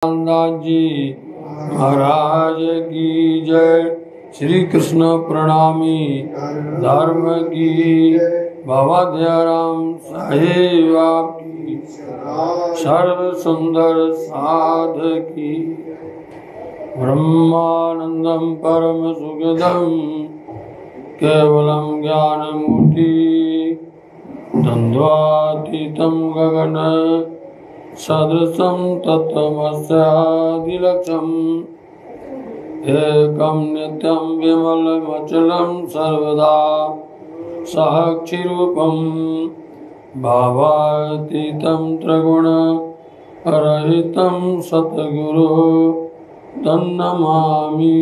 जी महाराज की जय। श्री कृष्ण प्रणामी धर्म की बाबा दयाराम साहेब की सर्व सुंदर साध की। ब्रह्मानंदम परम सुखदम केवलम ज्ञानमूर्ति द्वंद्वातीतम गगन सदृशं तत्तमस्यादिलक्ष्यम् एकं नित्यं विमलमचलं सर्वदा साक्षिरूपं भावातीतं त्रिगुणरहितं सद्गुरुं तन्नमामि।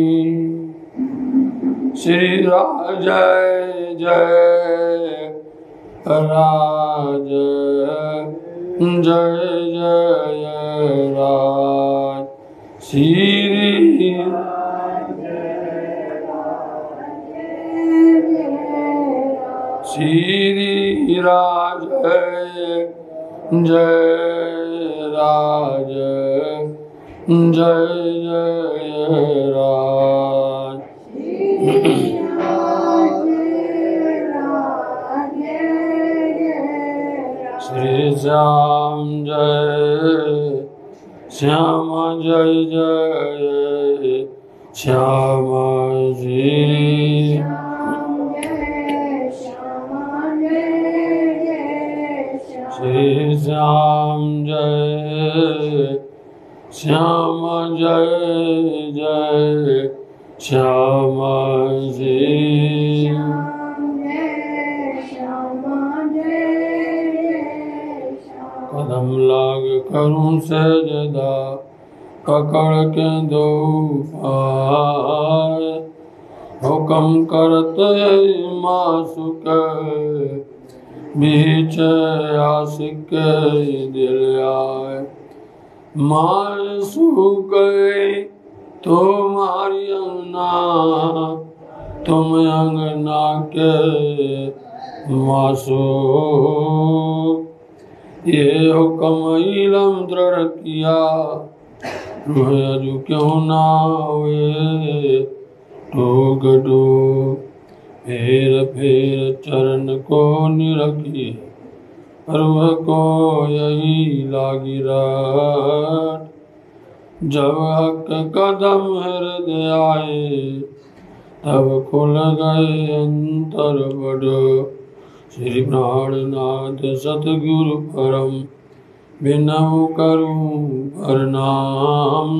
श्री राज जय जय राज जय जय राज श्री राज जय राज जय जय राज। श्री श्याम जय श्याम जय जय श्याम श्री श्री श्याम जय श्याम जय जय श्याम श्री कदम लाग करूं सजदा पकड़ के दो पाय हुक्म करते मासुक बीच आशिक दिल आए। मार सू गए तुम्हारी अंगना तुम अंगना के मासू ये हुक्म इलम दृढ़ किया रूह अजू क्यों ना हुए टूक टूक फेर फेर चरण को निरखी रूह को यही लागी रात। जब हक कदम हृदय आए तब खुल गए अंतर बड़ो। श्री प्राणनाथ सतगुरु परम विनव करूं प्रणाम।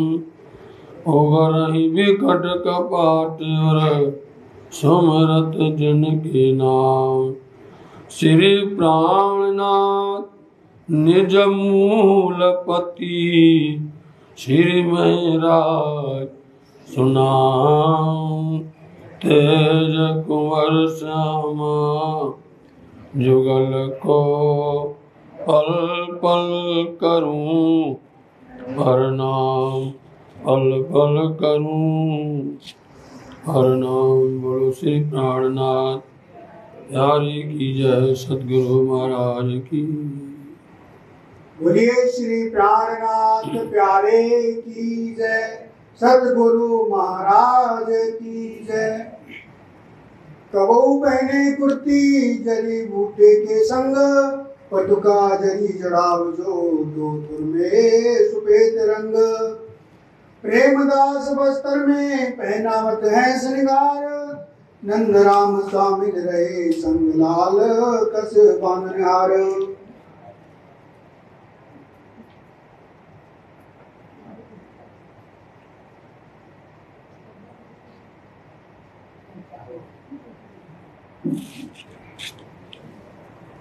ओगरहि विकट कपाट और सुमरत जिनके नाम। श्री प्राणनाथ निज मूलपति श्री महराज सुनाम। तेज कुंवर श्यामा जुगल को पल पल करूं प्रणाम पल पल करूं प्रणाम। बोलो श्री प्राणनाथ प्यारे की जय सद्गुरु महाराज की। बोलिए श्री प्राणनाथ प्यारे की जय सद्गुरु महाराज की जय। कबहू पहने कुर्ती जरी बूटे के संग पटुका जरी जड़ाव जो दो तुर में सुपेत रंग। प्रेमदास बस्तर में पहनावत है श्रृंगार नंद राम शामिल रहे संग लाल कस बानहार।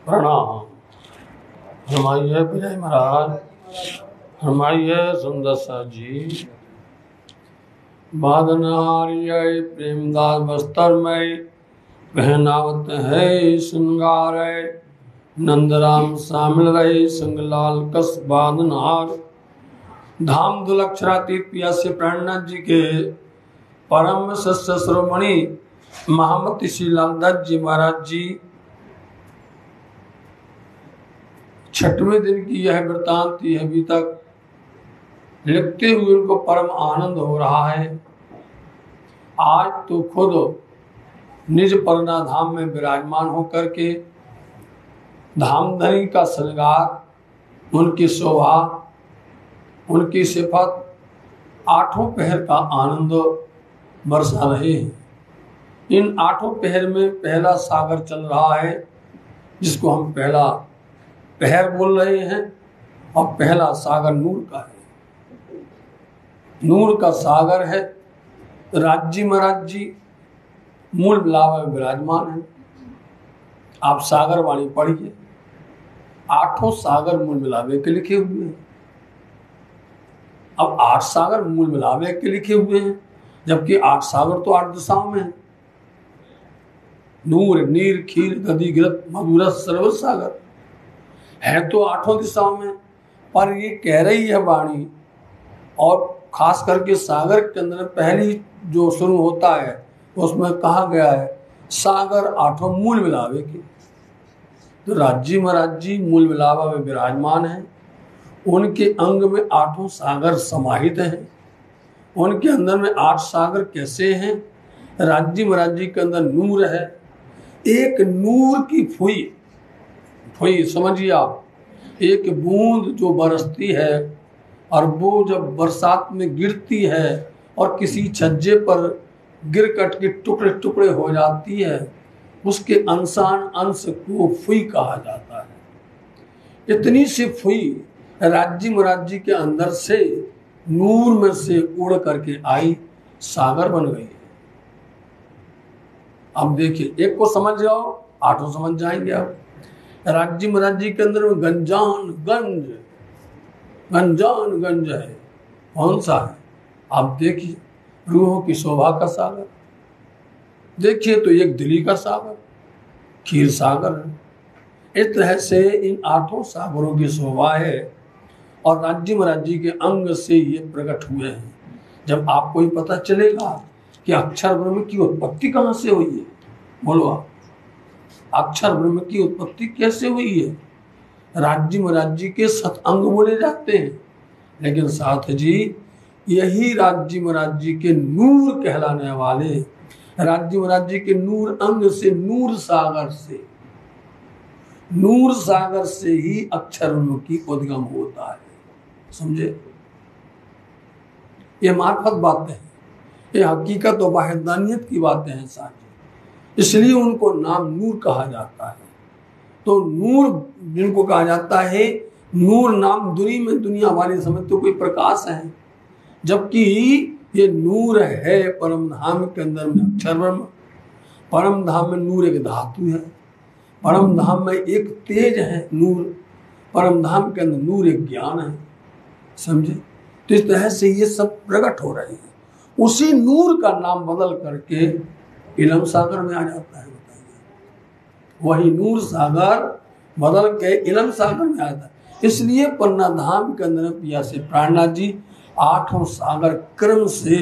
प्रणाम। हरमाइए विजय महाराज हरमाइए सुंदर सा जी। बादनारिय प्रेमदास बस्तर में पहनावत है श्रृंगार। नंदराम शामिल रहे संगलाल कस बादनहार। धाम दुलक्षरातीत पियासे प्राणनाथ जी के परम शिष्य श्रोमणी महामती श्री लालदास जी महाराज जी छठवें दिन की यह वृतांत अभी तक लिखते हुए उनको परम आनंद हो रहा है। आज तो खुद निज परना धाम में विराजमान होकर के धामधनी का श्रृंगार, उनकी शोभा, उनकी सिफत, आठों पहर का आनंद बरसा रहे हैं। इन आठों पहर में पहला सागर चल रहा है, जिसको हम पहला पहर बोल रहे हैं, और पहला सागर नूर का है। नूर का सागर है। राज्य महाराज जी मूल बिलावा में विराजमान है। आप सागर वाणी पढ़िए, आठों सागर मूल मिलावे के लिखे हुए हैं। अब 8 सागर मूल मिलावे के लिखे हुए हैं, जबकि 8 सागर तो 8 दिशाओं में है। नूर, नीर, खीर, गदी, गिरत, मधुरस, सर्व सागर है तो 8 दिशाओं में। पर ये कह रही है वाणी, और खास करके सागर के अंदर पहली जो शुरू होता है उसमें कहा गया है सागर 8 मूल मिलावे के। तो राज्य महाराज जी मूल मिलावा में विराजमान है। उनके अंग में 8 सागर समाहित हैं। उनके अंदर में 8 सागर कैसे हैं? राज्य महाराज जी के अंदर नूर है। एक नूर की फुई समझिए आप, एक बूंद जो बरसती है और वो जब बरसात में गिरती है और किसी छज्जे पर गिर कट के टुकड़े टुकड़े हो जाती है, उसके अंशान अंश को फुई कहा जाता है। इतनी सी फुई राज्य महाराज जी के अंदर से नूर में से उड़ करके आई, सागर बन गई। अब देखिए, एक को समझ जाओ, 8 समझ जाएंगे आप। राज्य महाराज जी के अंदर में गंजान गंज है। कौन सा है? आप देखिए, रूहों की शोभा का सागर। देखिए तो एक दिली का सागर, खीर सागर है। इस तरह से इन 8 सागरों की शोभा है और राज्य महाराज जी के अंग से ये प्रकट हुए हैं। जब आपको ही पता चलेगा कि अक्षर ब्रह्म की उत्पत्ति कहाँ से हुई है, बोलो आप, अक्षर ब्रह्म की उत्पत्ति कैसे हुई है? राज्य महाराज जी के 7 अंग बोले जाते हैं, लेकिन साथ जी यही राज्य महाराज जी के नूर कहलाने वाले राज्य महाराज जी के नूर अंग से, नूर सागर से ही अक्षर ब्रह्म की उद्गम होता है। समझे? ये मार्फत बातें हैं, ये हकीकत और वाहिदानियत की बातें हैं साथ। इसलिए उनको नाम नूर कहा जाता है। तो नूर जिनको कहा जाता है, नूर नाम दुनिया वाले समझते कोई प्रकाश है, जबकि ये नूर है परम धाम के अंदर में अक्षर ब्रह्म। परम धाम में नूर एक धातु है, परम धाम में एक तेज है नूर, परम धाम के अंदर नूर एक ज्ञान है। समझे? तो इस तरह से ये सब प्रकट हो रहे हैं। उसी नूर का नाम बदल करके इलम सागर में आ जाता है। बताइए, वही नूर सागर बदल के इलम सागर में आता है। इसलिए पन्ना धाम के अंदर पिया से प्राणनाथ जी 8 सागर क्रम से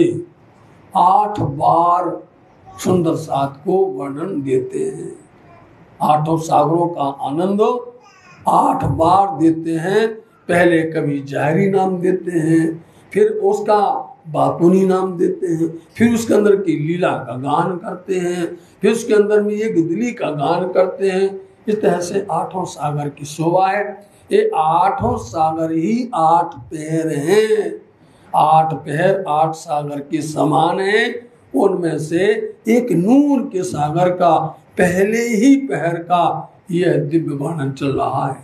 8 बार सुंदर साथ को वर्णन देते हैं। 8 सागरों का आनंद 8 बार देते हैं। पहले कभी जाहरी नाम देते हैं, फिर उसका बातूनी नाम देते हैं, फिर उसके अंदर की लीला का गान करते हैं, फिर उसके अंदर में एक दिली का गान करते हैं। इस तरह से 8 सागर की शोभा है। ये 8 सागर ही 8 पहर हैं। 8 पहर 8 सागर के समान है। उनमें से एक नूर के सागर का पहले ही पहर का यह दिव्य वर्णन चल रहा है।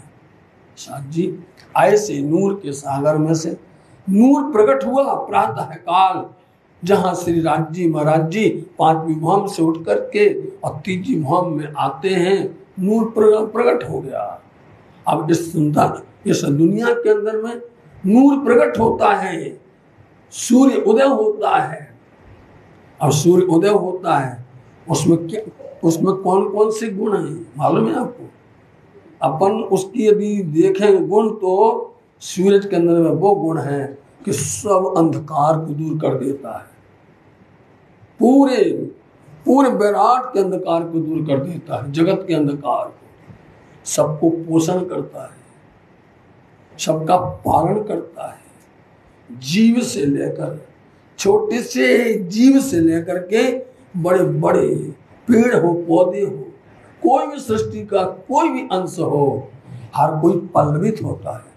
साथ जी, ऐसे नूर के सागर में से नूर प्रकट हुआ प्रातः काल, जहाँ श्री राज्य महाराज जी 5वीं भौम से उठ करके और 3वीं भौम में आते हैं, नूर प्रकट हो गया। अब इस दुनिया के अंदर में नूर प्रकट होता है, सूर्य उदय होता है। और सूर्य उदय होता है, उसमें कौन कौन से गुण हैं मालूम है आपको? अपन उसकी यदि देखें गुण, तो सूरज के अंदर में वो गुण है कि सब अंधकार को दूर कर देता है। पूरे विराट के अंधकार को दूर कर देता है, जगत के अंधकार को। सबको पोषण करता है, सबका पालन करता है, जीव से लेकर, छोटे से जीव से लेकर के बड़े बड़े पेड़ हो, पौधे हो, कोई भी सृष्टि का कोई भी अंश हो, हर कोई पल्लवित होता है।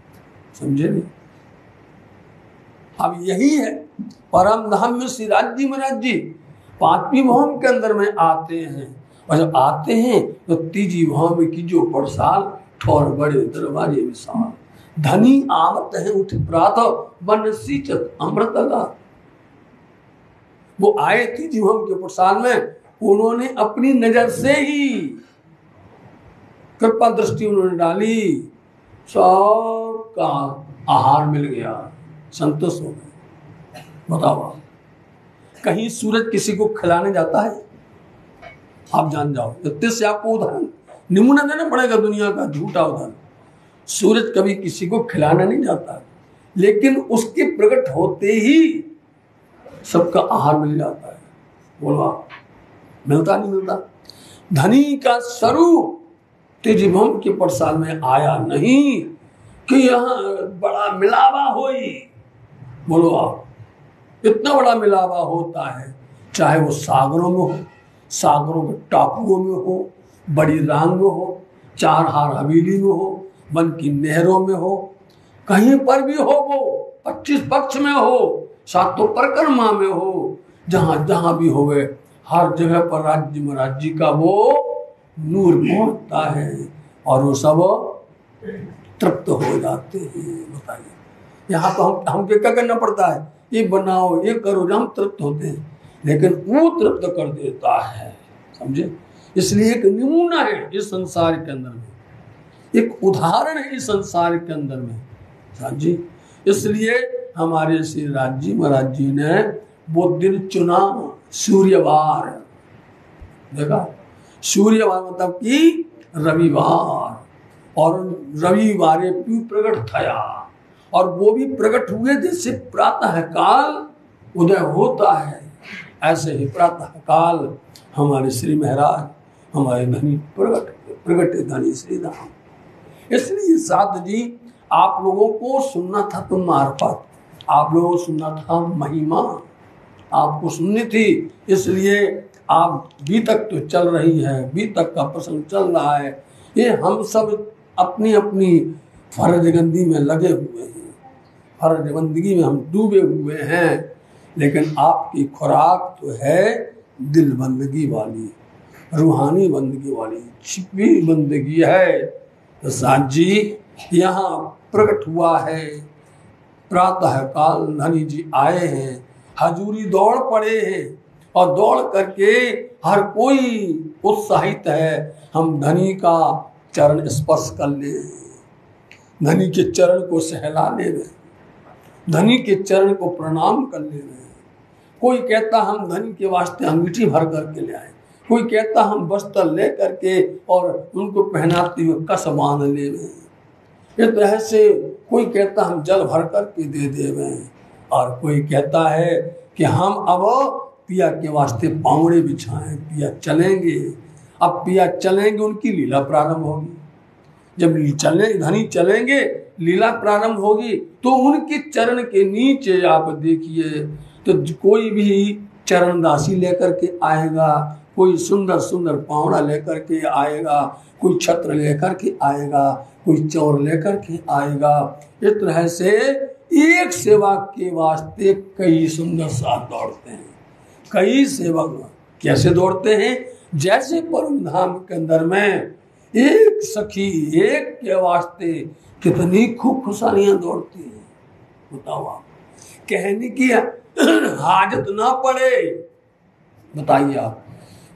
समझे नहीं? अब यही है परम धाम में श्री राज्य महाराज जी पांचवी भवन के अंदर में आते हैं, और जब आते हैं तो तीजी भवन में की जो परसाल ठोर बड़े दरबारे विशाल, धनी आवत है उठ प्रातः बन सींचत अमृत लगा। वो आए तीजी भवन के परसाल में, उन्होंने अपनी नजर से ही कृपा दृष्टि उन्होंने डाली, सबका आहार मिल गया, संतुष्ट हो गए। बताओ, कहीं सूरज किसी को खिलाने जाता है? आप जान जाओ, इतने से आपको उदाहरण नमूना देना पड़ेगा दुनिया का झूठा उदाहरण। सूरज कभी किसी को खिलाना नहीं जाता, लेकिन उसके प्रकट होते ही सबका आहार मिल जाता है। बोलो आप, मिलता नहीं मिलता? धनी का स्वरूप तेजी भवन के परसाल में आया नहीं कि यहाँ बड़ा मिलावा होई। बोलो आप, इतना बड़ा मिलावा होता है, चाहे वो सागरों में हो, सागरों के टापुओं में हो, बड़ी रांग में हो, चार हार हवेली में हो, वन की नहरों में हो, कहीं पर भी हो, वो 25 पक्ष में हो, सातों परिक्रमा में हो, जहां जहां भी होवे, हर जगह पर राज्य महाराज जी का वो नूर पहुंचता है और वो सब तृप्त हो जाते हैं। बताइए, यहाँ तो हम क्या करना पड़ता है? ये बनाओ, ये करो, हम तृप्त होते हैं, लेकिन वो तृप्त कर देता है। समझे? इसलिए एक नमूना है इस संसार के अंदर में, एक उदाहरण है इस संसार के अंदर में। जी, इसलिए हमारे श्री राज्य महाराज जी ने वो दिन चुना, सूर्यवार। देखा, सूर्यवार मतलब कि रविवार, और रविवारे प्रकट थया, और वो भी प्रकट हुए जैसे प्रातः काल उदय होता है, ऐसे ही प्रातः काल हमारे श्री महाराज, हमारे धनी प्रकट धनी श्री धाम। इसलिए साथ जी आप लोगों को सुनना था तो मार्फत, आप लोगों को सुनना था महिमा, आपको सुननी थी। इसलिए आप भी तक तो चल रही है, भी तक का प्रसंग चल रहा है। ये हम सब अपनी अपनी फर्जबंदी में लगे हुए हैं, फर्जबंदगी में हम डूबे हुए हैं, लेकिन आपकी खुराक तो है दिल बंदगी वाली, रूहानी बंदगी वाली, छिपी बंदगी है। तो साथ जी यहाँ प्रकट हुआ है, प्रातः काल धनी जी आए हैं, हजूरी दौड़ पड़े हैं, और दौड़ करके हर कोई उत्साहित है, हम धनी का चरण स्पर्श कर ले, धनी के चरण को सहला ले रहे, धनी के चरण को प्रणाम कर ले रहे। कोई कहता हम धनी के वास्ते अंगूठी भर करके ले आए, कोई कहता हम वस्त्र ले करके और उनको पहनाते हुए कस बांध ले रहे। इस तरह से कोई कहता हम जल भर करके दे देवे, और कोई कहता है कि हम अब पिया के वास्ते पावड़े बिछाएं, पिया चलेंगे। अब पिया चलेंगे, उनकी लीला प्रारंभ होगी। जब चले धनी चलेंगे, लीला प्रारंभ होगी, तो उनके चरण के नीचे आप देखिए तो कोई भी चरण दासी लेकर के आएगा, कोई सुंदर सुंदर पावड़ा लेकर के आएगा, कोई छत्र लेकर के आएगा, कोई चौर लेकर के आएगा। इस तरह से एक सेवा के वास्ते कई सुंदर साथ दौड़ते हैं। कई सेवक कैसे दौड़ते हैं? जैसे परम धाम के अंदर में एक सखी एक के वास्ते कितनी खूब खुशहालियां दौड़ती हैं। बताओ आप, कहने की हाजत ना पड़े। बताइए आप,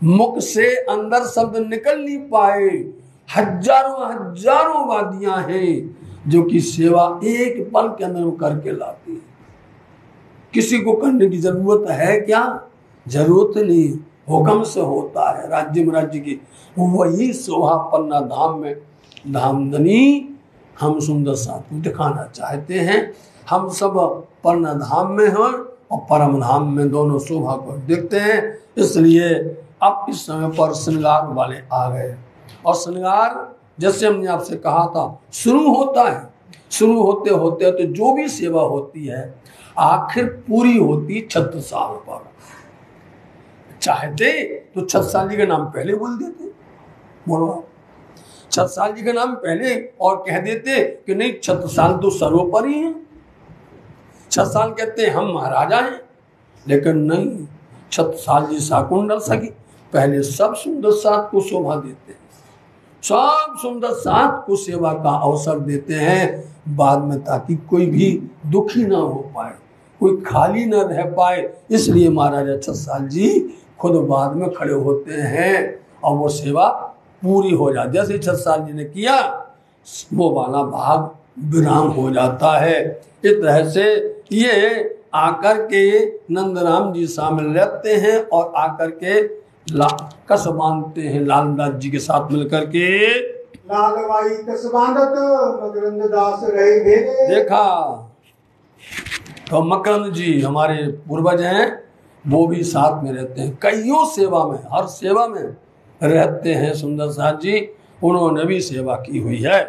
मुख से अंदर शब्द निकल नहीं पाए, हजारों हजारों वादियां हैं जो कि सेवा एक पल के अंदर वो करके लाती है। किसी को करने की जरूरत है क्या? जरूरत नहीं, हुक्म से होता है। राज्य महाराज जी की वही शोभा पन्ना धाम में धामधनी हम सुंदर साथ दिखाना चाहते हैं। हम सब पन्ना धाम में हैं और परम धाम में, दोनों शोभा को देखते हैं। इसलिए अब इस समय पर श्रृंगार वाले आ गए, और श्रृंगार जैसे हमने आपसे कहा था शुरू होता है। शुरू होते होते तो जो भी सेवा होती है आखिर पूरी होती 36 साल पर। चाहते तो छत्रसाल जी का नाम पहले बोल देते, बोलो छत्रसाल जी का नाम पहले और कह देते कि नहीं छत्रसाल तो सर्वोपरि है, छत्रसाल कहते हैं हम महाराजा हैं, लेकिन नहीं, छत्रसाल जी शाकुंतल सखी पहले सब सुंदर साथ को शोभा देते हैं, सब सुंदर साथ को सेवा का अवसर देते हैं बाद में, ताकि कोई भी दुखी ना हो पाए, कोई खाली ना रह पाए। इसलिए महाराजा छत्रसाल जी खुद बाद में खड़े होते हैं और वो सेवा पूरी हो जाती। जैसे छत्रसाल जी ने किया वो वाला भाग विराम हो जाता है। इस तरह से ये आकर के नंदराम जी शामिल रहते हैं और आकर के कस बांधते हैं लालदास जी के साथ मिलकर के। लालवाई कस बांधत मकरंद दास रहे भेगे। देखा तो मकरंद जी हमारे पूर्वज हैं, वो भी साथ में रहते हैं, कईयों सेवा में, हर सेवा में रहते हैं। सुंदर साथ जी उन्होंने भी सेवा की हुई है।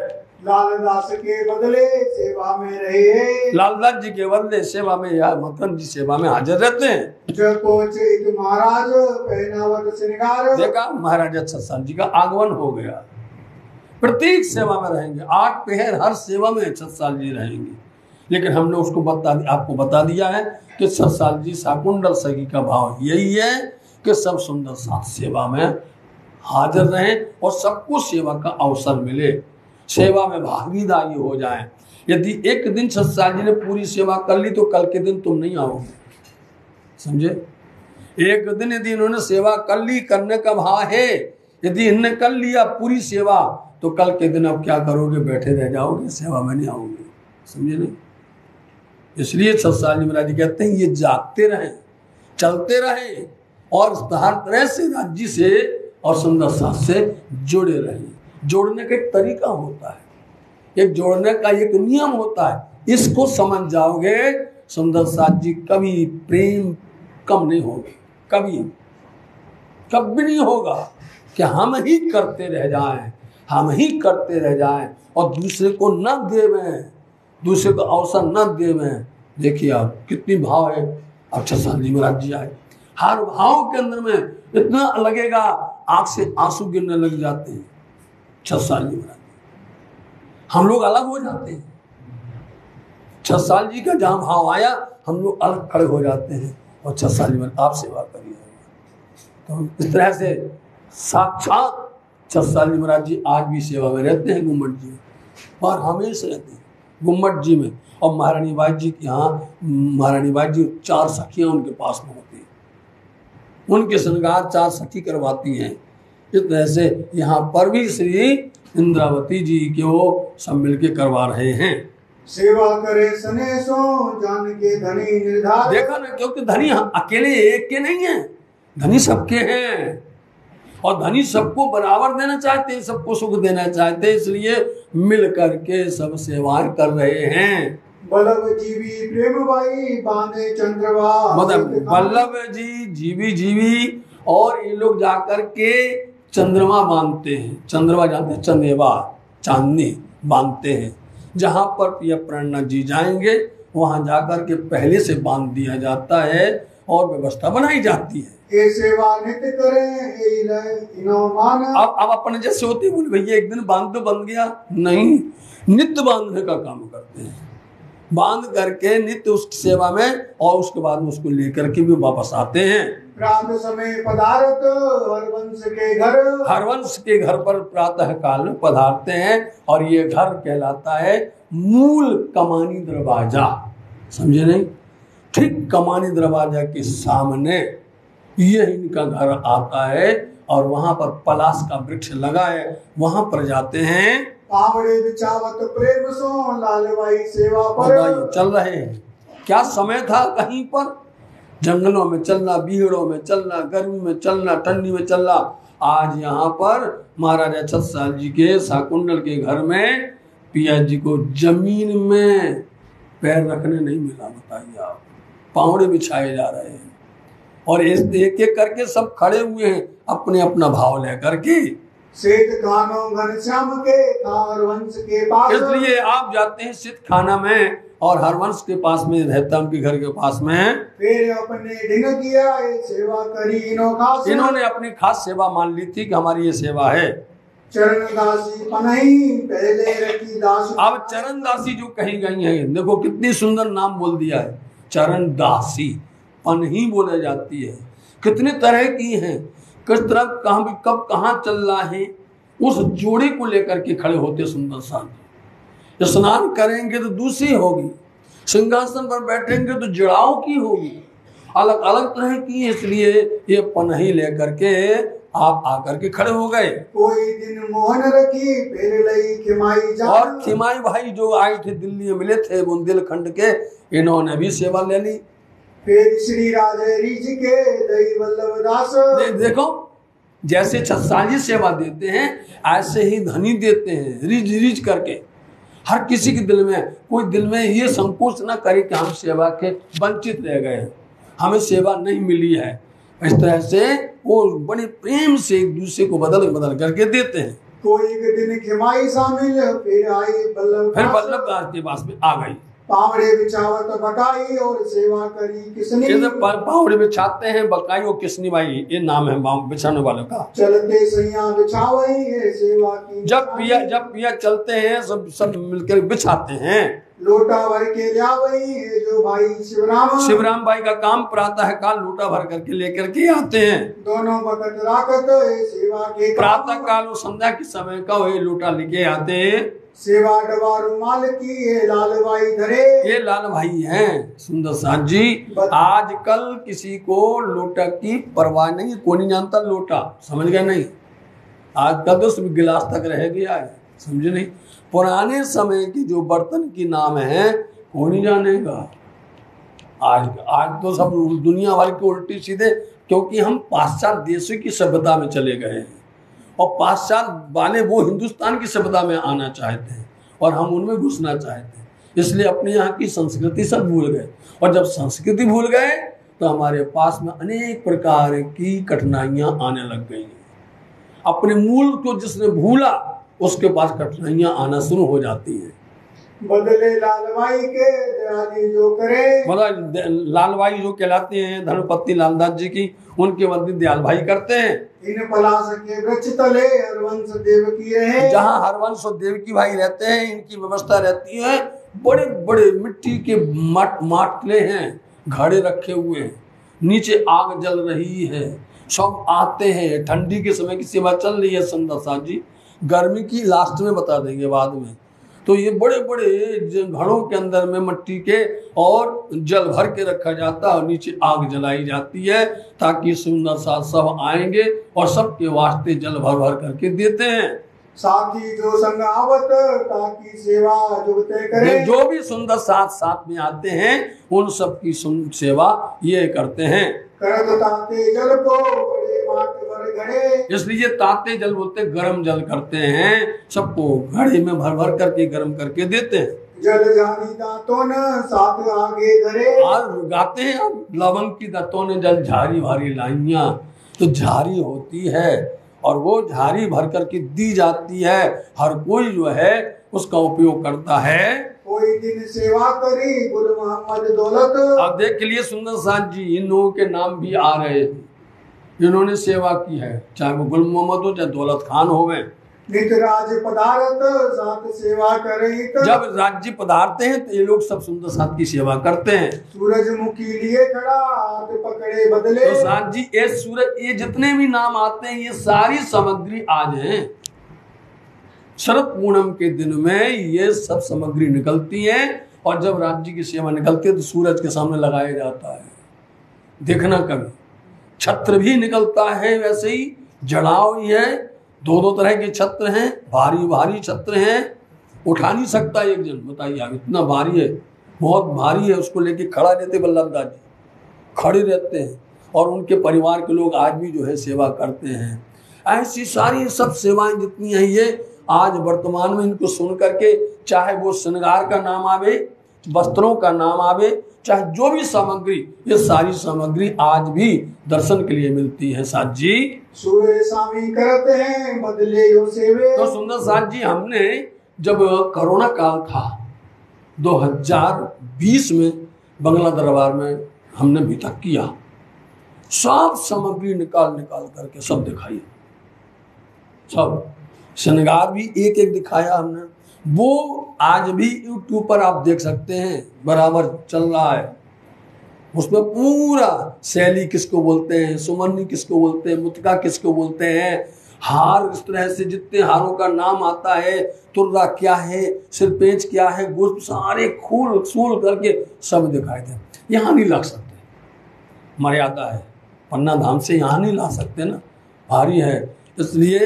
लालदास के बदले सेवा में रहे, लालदास जी के बदले सेवा में या मकरंद जी सेवा में हाजिर रहते हैं। जो कोचित महाराज पहनावत श्रृंगार। देखा महाराजा छत्रसाल जी का आगमन हो गया, प्रत्येक सेवा में रहेंगे, 8 पहर हर सेवा में छत्रसाल जी रहेंगे। लेकिन हमने उसको आपको बता दिया है कि छत्रसाल जी शाकुंतल सखी का भाव यही है कि सब सुंदर साथ सेवा में हाजिर रहें और सबको सेवा का अवसर मिले, सेवा में भागीदारी हो जाए। यदि एक दिन छत्रसाल जी ने पूरी सेवा कर ली तो कल के दिन तुम नहीं आओगे, समझे। एक दिन यदि इन्होंने सेवा कर ली, करने का भाव है, यदि इन्होंने कर लिया पूरी सेवा तो कल के दिन अब क्या करोगे, बैठे रह जाओगे, सेवा में नहीं आओगे, समझे नहीं। इसलिए छत्रसाल जी महाराज जी कहते हैं ये जागते रहें, चलते रहें और हर तरह से राज्य से और सुंदर साथ से जुड़े रहें। जोड़ने का एक तरीका होता है, एक जोड़ने का एक नियम होता है, इसको समझ जाओगे सुंदर साथ जी कभी प्रेम कम नहीं होगी, कभी नहीं होगा कि हम ही करते रह जाएं, हम ही करते रह जाएं और दूसरे को न देवें, दूसरे को अवसर न देवें। देखिए आप कितनी भाव है। अब छत्रसाल जी महाराज जी आए, हर भाव के अंदर में इतना लगेगा आंख से आंसू गिरने लग जाते हैं। छत्रसाल जी महाराज, हम लोग अलग हो जाते हैं, छत्रसाल जी का जहां भाव आया हम लोग अलग खड़े हो जाते हैं और छत्रसाल जी महाराज आप सेवा करिए। तो इस तरह से साक्षात छत्रसाल जी महाराज जी आज भी सेवा में रहते हैं गुम्मट जी में, और हमेशा रहते हैं गुम्मट जी में। और महारानी बाई जी के यहाँ, महारानी बाई जी 4 सखियाँ उनके पास में होती हैं, उनके श्रृंगार 4 सखी करवाती हैं। इस तरह से यहाँ पर भी श्री इंद्रावती जी के वो सब मिलके करवा रहे हैं। सेवा करे सनेसो जान के धनी निर्धार। देखा ना, क्योंकि धनी अकेले एक के नहीं है, धनी सबके हैं और धनी सबको बराबर देना चाहते हैं, सबको सुख देना चाहते हैं, इसलिए मिल करके सब सेवाएं कर रहे हैं। बल्लभ जीवी प्रेम बाई बांधे चंद्रवा, मतलब बल्लभ जी जीवी और ये लोग जाकर के चंद्रमा बांधते हैं, चंद्रमा जानते हैं, चंदेवा चांदनी बांधते हैं। जहाँ पर प्रिय प्रेरणा जी जाएंगे वहाँ जाकर के पहले से बांध दिया जाता है और व्यवस्था बनाई जाती है। ये सेवा नित्य करें अब अपने जैसे होते बोले भैया एक दिन बांध तो बंध गया, नहीं, नित्य बांधने का काम करते हैं, बांध करके नित्य उस सेवा में और उसके बाद में उसको लेकर के भी वापस आते हैं। प्रातः समय पधारत हरवंश के घर, हरवंश के घर पर प्रातः काल में पधारते हैं और ये घर कहलाता है मूल कमानी दरवाजा, समझे नहीं। ठीक कमानी दरवाजा के सामने ये इनका घर आता है और वहां पर पलाश का वृक्ष लगा है, वहां पर जाते हैं। पावड़े बिछावत प्रेम सो लालवाई सेवा पर। चल रहे हैं, क्या समय था कहीं पर जंगलों में चलना, बीहड़ों में चलना, गर्मी में चलना, ठंडी में चलना। आज यहाँ पर महाराजा छत्रसाल जी के शाकुंतल के घर में पिया जी को जमीन में पैर रखने नहीं मिला, बताइए आप, पावड़े बिछाए जा रहे हैं और इस एक एक करके सब खड़े हुए हैं अपने अपना भाव लेकर के। सेठ खानो घनश्याम के हरवंश के पास, इसलिए आप जाते हैं सिद्ध खाना में और हरवंश के पास में रहता, उनके घर के पास में। फिर अपने ढिंग किया सेवा करी इनो खास। इन्होंने अपनी खास सेवा मान ली थी कि हमारी ये सेवा है। चरण दासी पनही पहले रखी दास। अब चरण दासी जो कही गई है, देखो कितनी सुंदर नाम बोल दिया है, चरण दासी पनही बोले जाती है। कितने तरह की हैं, किस तरह कहाँ कब कहाँ चल रहा है, उस जोड़े को लेकर के खड़े होते सुंदर सा। स्नान करेंगे तो दूसरी होगी, सिंहासन पर बैठेंगे तो जड़ाओं की होगी, अलग अलग तरह की। इसलिए ये पनही लेकर के आप आकर के खड़े हो गए। कोई दिन मोहन रखी फिर लई खिमाई जान। और खिमाई भाई जो आए थे दिल्ली में मिले थे बुंदेलखंड के, इन्होंने भी सेवा ले ली। फिर श्री राधे रिज के दई वल्लभ दास। देखो जैसे छत्साजी सेवा देते हैं ऐसे ही धनी देते हैं, रिज रिज करके। हर किसी के दिल में, कोई दिल में ये संकोच ना करे कि हम सेवा के वंचित रह गए, हमें सेवा नहीं मिली है। इस तरह से वो बड़े प्रेम से एक दूसरे को बदल बदल करके देते हैं। कोई एक दिन खिमाई शामिल फिर आई वल्लभ। फिर वल्लभ दास के पास में आ गई। पावड़े बिछावत बकाई और सेवा करी किसनी। पावड़े बिछाते हैं बकाई और किसनी भाई, ये नाम है बिछाने वालों का। चलते सैया बिछावई है सेवा की। जब पिया चलते हैं सब मिलकर बिछाते हैं। लोटा भर के लावई है जो भाई शिवराम भाई का काम प्रातः काल लोटा भर करके लेकर के आते हैं। दोनों वक्त राकत है सेवा के। प्रातः काल और संध्या के समय का वही लोटा लेके आते हैं। सेवा डबा रुमाल की है लाल भाई धरे। ये लाल भाई हैं सुंदर साथ जी। आजकल किसी को लोटा की परवाह नहीं, कोई नहीं जानता लोटा, समझ गए नहीं। आजकल तो सब गिलास तक रह गया है, समझे नहीं। पुराने समय की जो बर्तन की नाम है कोई नहीं जानेगा। आज तो सब दुनिया भर के उल्टी सीधे, क्योंकि हम पाश्चात्य देशों की सभ्यता में चले गए हैं और पाश्चात्य वाले वो हिंदुस्तान की सभ्यता में आना चाहते हैं और हम उनमें घुसना चाहते हैं। इसलिए अपने यहाँ की संस्कृति सब भूल गए, और जब संस्कृति भूल गए तो हमारे पास में अनेक प्रकार की कठिनाइयाँ आने लग गई हैं। अपने मूल को जिसने भूला उसके पास कठिनाइयाँ आना शुरू हो जाती हैं। बदले लालवाई के दयाली जो करे। मतलब लालवाई जो कहलाते हैं धर्मपत्नी लालदास जी की, उनके बंदी दयाल भाई करते हैं। इन पलाश के वृक्ष तले हरवंश देव की रहे। जहाँ हरवंश और देवकी भाई रहते हैं, इनकी व्यवस्था रहती है। बड़े बड़े मिट्टी के माटले हैं, घड़े रखे हुए हैं, नीचे आग जल रही है, सब आते हैं। ठंडी के समय की सेवा चल रही है सुंदर साथ जी, गर्मी की लास्ट में बता देंगे बाद में। तो ये बड़े बड़े घड़ों के अंदर में मिट्टी के और जल भर के रखा जाता है और नीचे आग जलाई जाती है, ताकि सुंदर साथ सब आएंगे और सबके वास्ते जल भर भर करके देते हैं। साथी जो संग आवत ताकि सेवा जुगते करे। जो भी सुंदर साथ में आते हैं उन सब की सेवा ये करते हैं। करत ताते जल को बड़े माट भर घड़े। इसलिए ताते जल बोलते गर्म जल करते हैं, सबको घड़े में भर भर करके गर्म करके देते हैं। जल झारी दांतों ने साथ आगे धरे। आज गाते हैं लवंग की दांतों ने जल झारी भारी लाइया, तो झारी होती है और वो झारी भर करके दी जाती है। हर कोई जो है उसका उपयोग करता है। कोई दिन सेवा करी गुल मोहम्मद दौलत। अब देख के लिए सुंदर साथ जी इन लोगों के नाम भी आ रहे हैं, इन्होंने सेवा की है, चाहे वो गुल मोहम्मद हो चाहे दौलत खान हो गए। नित राज्य पदार्थ साथ सेवा करे। जब राज्य पधारते हैं तो ये लोग सब सुंदर साथ की सेवा करते हैं। सूरजमुखी लिए खड़ा हाथ पकड़े बदले। तो साथ जी ये सूरज, ये जितने भी नाम आते हैं ये सारी सामग्री आज हैं। शरद पूनम के दिन में ये सब सामग्री निकलती है और जब राज्य की सेवा निकलती है तो सूरज के सामने लगाया जाता है। देखना कभी छत्र भी निकलता है, वैसे ही जड़ाव ही है। दो तरह के छत्र हैं, भारी भारी छत्र हैं, उठा नहीं सकता एक जन, बताइए आप, इतना भारी है, बहुत भारी है। उसको लेके खड़ा रहते वल्लभ दास जी, खड़े रहते हैं और उनके परिवार के लोग आज भी जो है सेवा करते हैं। ऐसी सारी सब सेवाएं जितनी हैं ये आज वर्तमान में इनको सुन करके, चाहे वो श्रृंगार का नाम आवे, वस्त्रों का नाम आवे, चाहे जो भी सामग्री, ये सारी सामग्री आज भी दर्शन के लिए मिलती है। साथ जी सूर्य स्वामी करते हैं बदले यो सेवे। तो सुंदर साथ जी हमने जब कोरोना काल था, 2020 में बंगला दरबार में हमने बैठक किया, सब सामग्री निकाल करके सब दिखाई, सब श्रृंगार भी एक एक दिखाया हमने। वो आज भी YouTube पर आप देख सकते हैं, बराबर चल रहा है। उसमें पूरा शैली किसको बोलते हैं, सुमनी किसको बोलते हैं, मुतका किसको बोलते हैं, हार इस तरह से जितने हारों का नाम आता है, तुर्रा क्या है, सिरपेंच क्या है, गुस्प, सारे खूल सूल करके सब दिखाए थे। यहाँ नहीं ला सकते, मर्यादा है, पन्ना धाम से यहाँ नहीं ला सकते ना, भारी है। इसलिए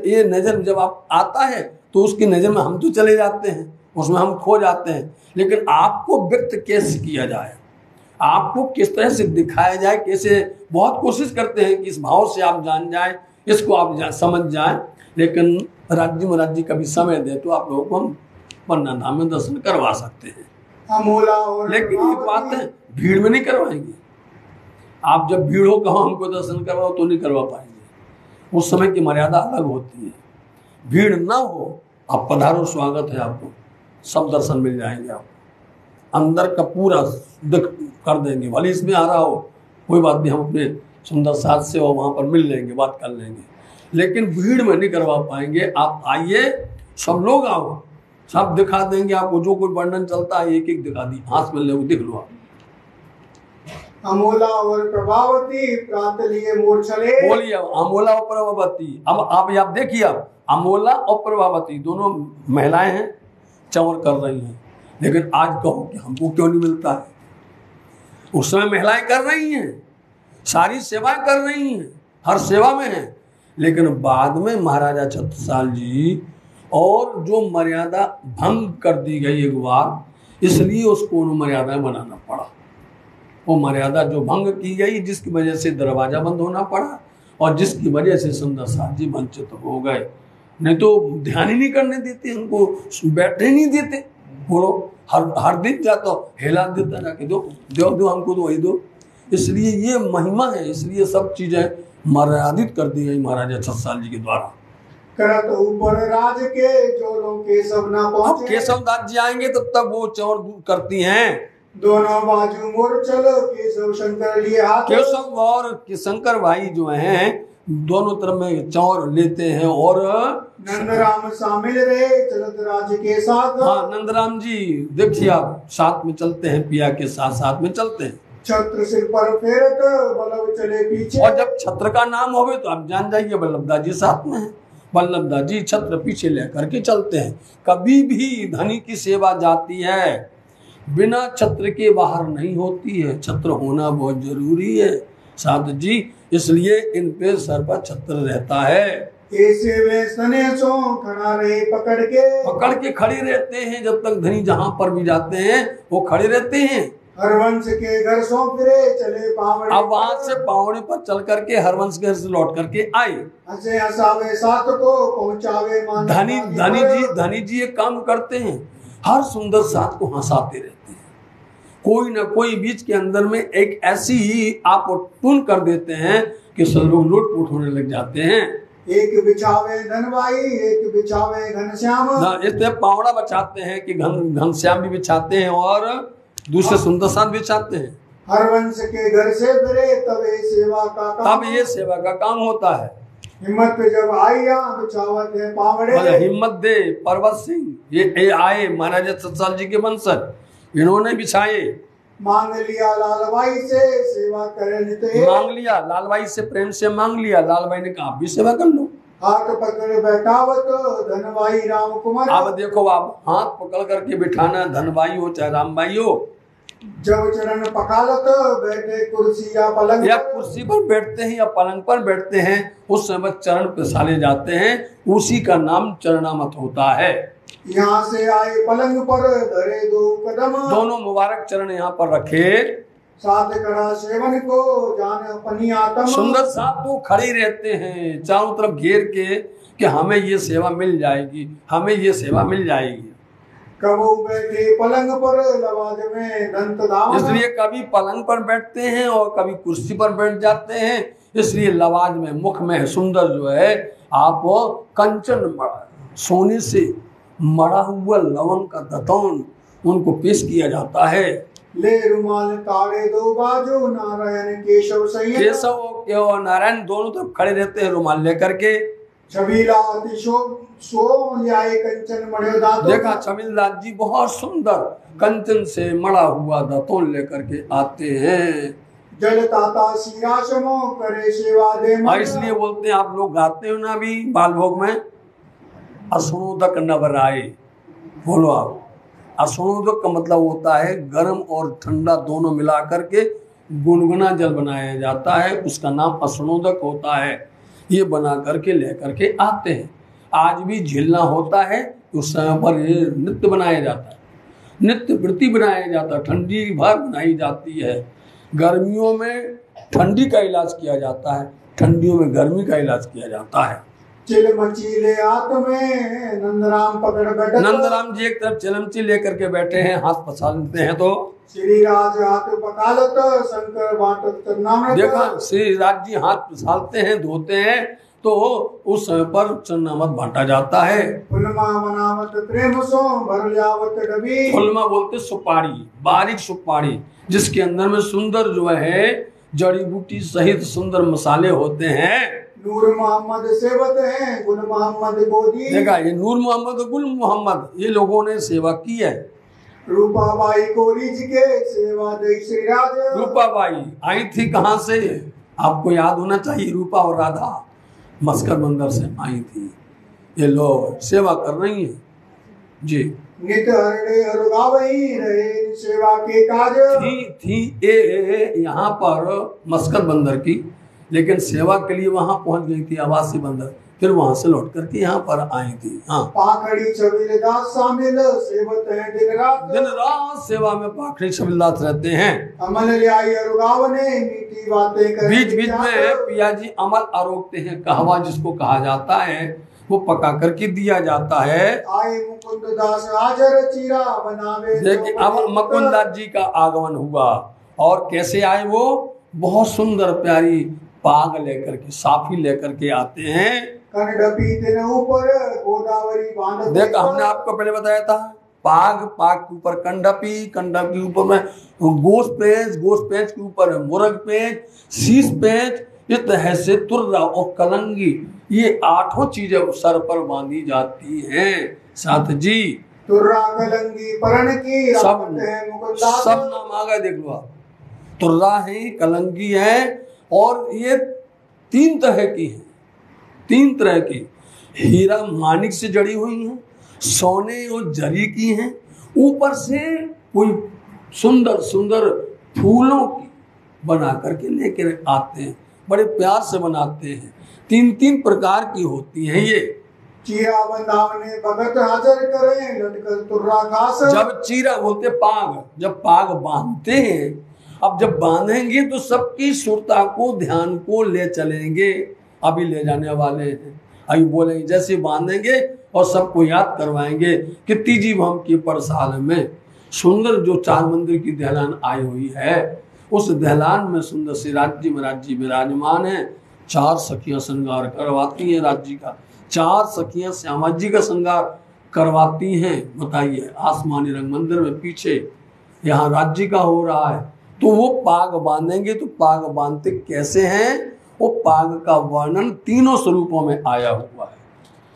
ये नज़र जब आप आता है तो उसकी नज़र में हम तो चले जाते हैं, उसमें हम खो जाते हैं। लेकिन आपको व्यक्त कैसे किया जाए, आपको किस तरह से दिखाया जाए, कैसे, बहुत कोशिश करते हैं कि इस भाव से आप जान जाए, इसको आप समझ जाए। लेकिन राज्य महाराज जी कभी समय दे तो आप लोगों को हम पन्ना धाम में दर्शन करवा सकते हैं। लेकिन एक बात है, भीड़ में नहीं करवाएंगे। आप जब भीड़ हो कहो हमको दर्शन करवाओ तो नहीं करवा पाएंगे, उस समय की मर्यादा अलग होती है। भीड़ ना हो, आप पधारो, स्वागत है आपको, सब दर्शन मिल जाएंगे आपको, अंदर का पूरा दिख कर देंगे। भले इसमें आ रहा हो कोई बात नहीं, हम अपने सुंदर साथ से और वहाँ पर मिल लेंगे, बात कर लेंगे। लेकिन भीड़ में नहीं करवा पाएंगे। आप आइए, सब लोग आओ, सब दिखा देंगे आपको, जो कोई वर्णन चलता है एक एक दिखा दी, हाथ में ले दिख लो आप। अमोला और प्रभावती प्रात लिए मूर्छले, बोलिए अमोला और प्रभावती। अब आप देखिए, आप अमोला और प्रभावती दोनों महिलाएं हैं, चंवर कर रही हैं। लेकिन आज कहो कि हमको क्यों नहीं मिलता है, उस समय महिलाएं कर रही हैं, सारी सेवाएं कर रही हैं, हर सेवा में हैं। लेकिन बाद में महाराजा छत्रसाल जी और जो मर्यादा भंग कर दी गई एक बार, इसलिए उसको मर्यादा बनाना पड़ा। वो मर्यादा जो भंग की गई, जिसकी वजह से दरवाजा बंद होना पड़ा और जिसकी वजह से सुंदर साथ जी वंचित हो गए। नहीं तो ध्यान ही नहीं करने देते, उनको बैठने नहीं देते। बोलो हर दिन जाता हेला देता, जाके दो हमको दो, वही दो। इसलिए ये महिमा है, इसलिए सब चीजें मर्यादित कर दी गई महाराजा छत्रसाल जी के द्वारा। करत ऊपर राज के जो लोग केशव ना पहुंचे, केशव दास जी आएंगे तब तक वो चौर करती हैं। दोनों बाजू मोर चलो केशव शंकर लिए हाथ, केशव और शंकर भाई जो हैं दोनों तरफ में चौर लेते हैं। और नंदराम शामिल रहे चलत राज के साथ। हाँ, नंदराम जी देखिए आप साथ में चलते हैं, पिया के साथ साथ में चलते हैं। छत्र सिर पर फेरत बल्लभ चले पीछे, और जब छत्र का नाम होवे तो आप जान जाइए वल्लभदास जी साथ में है। वल्लभदास जी छत्र पीछे लेकर के चलते हैं। कभी भी धनी की सेवा जाती है बिना छत्र के बाहर नहीं होती है, छत्र होना बहुत जरूरी है साथ जी। इसलिए इन पे सर पर छत्र रहता है। ऐसे वे सने सो खड़ा रहे पकड़ के खड़े रहते हैं। जब तक धनी जहाँ पर भी जाते हैं वो खड़े रहते हैं। हरवंश के घर सो फिरे चले पावड़े, अब वहां से पावड़े पर चल करके हरवंश के घर से लौट करके आए। हंसे हंसावे साथ को पहुंचावे मान। धनी जी ये काम करते हैं, हर सुंदर साथ को हंसाते रहते हैं। कोई ना कोई बीच के अंदर में एक ऐसी ही आप टून कर देते हैं कि सब लोग लुटपुट होने लग जाते हैं। एक बिछावे धनवाई एक बिछावे घनश्याम, इसलिए पावड़ा बचाते हैं कि घनश्याम भी बिछाते हैं और दूसरे सुंदर साथ बिछाते हैं। हरवंश के घर से फिरे तब ये सेवा का काम, तब ये सेवा का काम होता है। हिम्मत पे जब आया बिछावत है पावड़े, हिम्मत दे पर्वत सिंह ये आए महाराजा छत्रसाल जी के वंशज, इन्होंने बिछाए। मांग लिया लालबाई से सेवा करे नित, मांग लिया लालबाई से, प्रेम से मांग लिया। लालबाई ने कहा आप भी सेवा कर लो। हाथ पकड़ बैठावत धनबाई राम कुमार, अब देखो आप हाथ पकड़ करके बिठाना, धनबाई हो चाहे रामबाई हो। जब चरण पखालत बैठे कुर्सी या पलंग, या कुर्सी पर बैठते हैं या पलंग पर बैठते हैं, उस समय चरण पसारे जाते हैं, उसी का नाम चरणामत होता है। यहाँ से आए पलंग पर धरे दो कदम, दोनों मुबारक चरण यहाँ पर रखे, साथ करा सेवन को जान अपनी आत्म। सुंदर साथ तो खड़े रहते हैं चारों तरफ घेर के कि हमें ये सेवा मिल जाएगी, हमें ये सेवा मिल जाएगी। कबू बैठे पलंग पर लवाज में दंत दाम, इसलिए कभी पलंग पर बैठते हैं और कभी कुर्सी पर बैठ जाते हैं। इसलिए लवाज में मुख में सुंदर जो है आप कंचन सोने से मड़ा हुआ लवंग का दतौन उनको पेश किया जाता है। ले रुमाल ताड़े दो बाजो नारायण केशव सैयद। केशव और नारायण दोनों तरफ खड़े रहते हैं रुमाल लेकर के। छबीला सो ल्याए कंचन मढ़े दांतों। देखा छबीलदास जी बहुत सुंदर कंचन से मड़ा हुआ दातों लेकर के आते हैं। जल ताता शिराशमो करे सेवा दे। इसलिए बोलते हैं, आप लोग गाते हो ना अभी बाल भोग में, असुणोदक नवराए। बोलो आप, असुणोदक का मतलब होता है गर्म और ठंडा दोनों मिला करके गुनगुना जल बनाया जाता है, उसका नाम असुणोदक होता है। ये बना करके लेकर के आते हैं। आज भी झिलना होता है, उस समय पर ये नृत्य बनाया जाता है, नृत्य वृत्ति बनाया जाता है, ठंडी भर बनाई जाती है। गर्मियों में ठंडी का इलाज किया जाता है, ठंडियों में गर्मी का इलाज किया जाता है। चिलमचीले हाथ में नंदराम पकड़ बैठे। नंदराम जी एक तरफ चिलमची लेकर के बैठे हैं, हाथ पसारते हैं तो श्री राज हाथ पकालत शंकर बाटत चन्नामृत। देखा श्री राज जी हाथ पसारते हैं, धोते हैं, तो उस समय पर चन्नामृत बांटा जाता है। फुलमा मनावत प्रेम सो भर जावत डबी। फुलमा बोलते सुपारी, बारीक सुपारी, जिसके अंदर में सुंदर जो है जड़ी बूटी सहित सुंदर मसाले होते हैं। नूर मोहम्मद सेवत है गुल मोहम्मद गोदी। देखा ये नूर मोहम्मद गुल मोहम्मद ये लोगों ने सेवा की है। रूपाबाई कोरी जी के सेवा दे श्री राज। रूपाबाई आई थी कहाँ से, आपको याद होना चाहिए। रूपा और राधा मस्कर बंदर से आई थी। ये लोग सेवा कर रही हैं जी। नित हरणे हरुगावई रहे सेवा के काज। थी ये यहाँ पर मस्कर बंदर की, लेकिन सेवा के लिए वहां पहुंच गई थी आवासी बंदर, फिर वहां से लौट करके यहाँ पर आई थी। हाँ, पाखड़ी छबीलदास शामिल सेवत है दिन रात सेवा में पाखड़ी छबीलदास रहते हैं। अमल ल्याई अरुगाव ने मीठी बातें कर। बीच बीच में पिया जी अमल आरोपते हैं, कहवा जिसको कहा जाता है, वो पका करके दिया जाता है। आए मुकुंद दास हाजर चीरा बनावे। देखिए अब मुकुंद दास जी का आगमन हुआ, और कैसे आए वो, बहुत सुंदर प्यारी पाग लेकर के, साफी लेकर के आते हैं। ऊपर गोदावरी बांध। देखा हमने आपको पहले बताया था, पाग, पाग के ऊपर कंडपी, कंडप के ऊपर में गोश पेंच, गोश पेंच के ऊपर मुर्ग पेंच, शीश पेंच, इस तरह से तुर्रा और कलंगी, ये 8 चीजें सर पर बांधी जाती हैं। साथ जी तुर्रा कलंगी परण की सब नाम आ गए, देख लो आप। तुर्रा है, कलंगी है, और ये 3 तरह की है, 3 तरह की। हीरा मानिक से जड़ी हुई हैं, सोने और जरी की हैं, ऊपर से कोई सुंदर सुंदर फूलों की बना करके लेकर आते हैं, बड़े प्यार से बनाते हैं। 3 प्रकार की होती हैं ये। चीरा बंधावने भगत हाजर करें लटकल तुर्रा खास। जब चीरा बोलते पाग, जब पाग बांधते हैं, अब जब बांधेंगे तो सबकी सुरता को, ध्यान को ले चलेंगे। अभी ले जाने वाले हैं, अभी बोलेंगे जैसे बांधेंगे और सबको याद करवाएंगे कि तीजी भम की परसाल में सुंदर जो 4 मंदिर की दहलान आई हुई है, उस दहलान में सुंदर श्री राज्य महाराज जी विराजमान है। 4 सखियां श्रृंगार करवाती हैं राज्य का, 4 सखियां श्यामा जी का श्रृंगार करवाती हैं। बताइए, आसमानी रंग मंदिर में पीछे यहाँ राज्य का हो रहा है, तो वो पाग बांधेंगे। तो पाग बांधते कैसे हैं, वो पाग का वर्णन 3 स्वरूपों में आया हुआ है।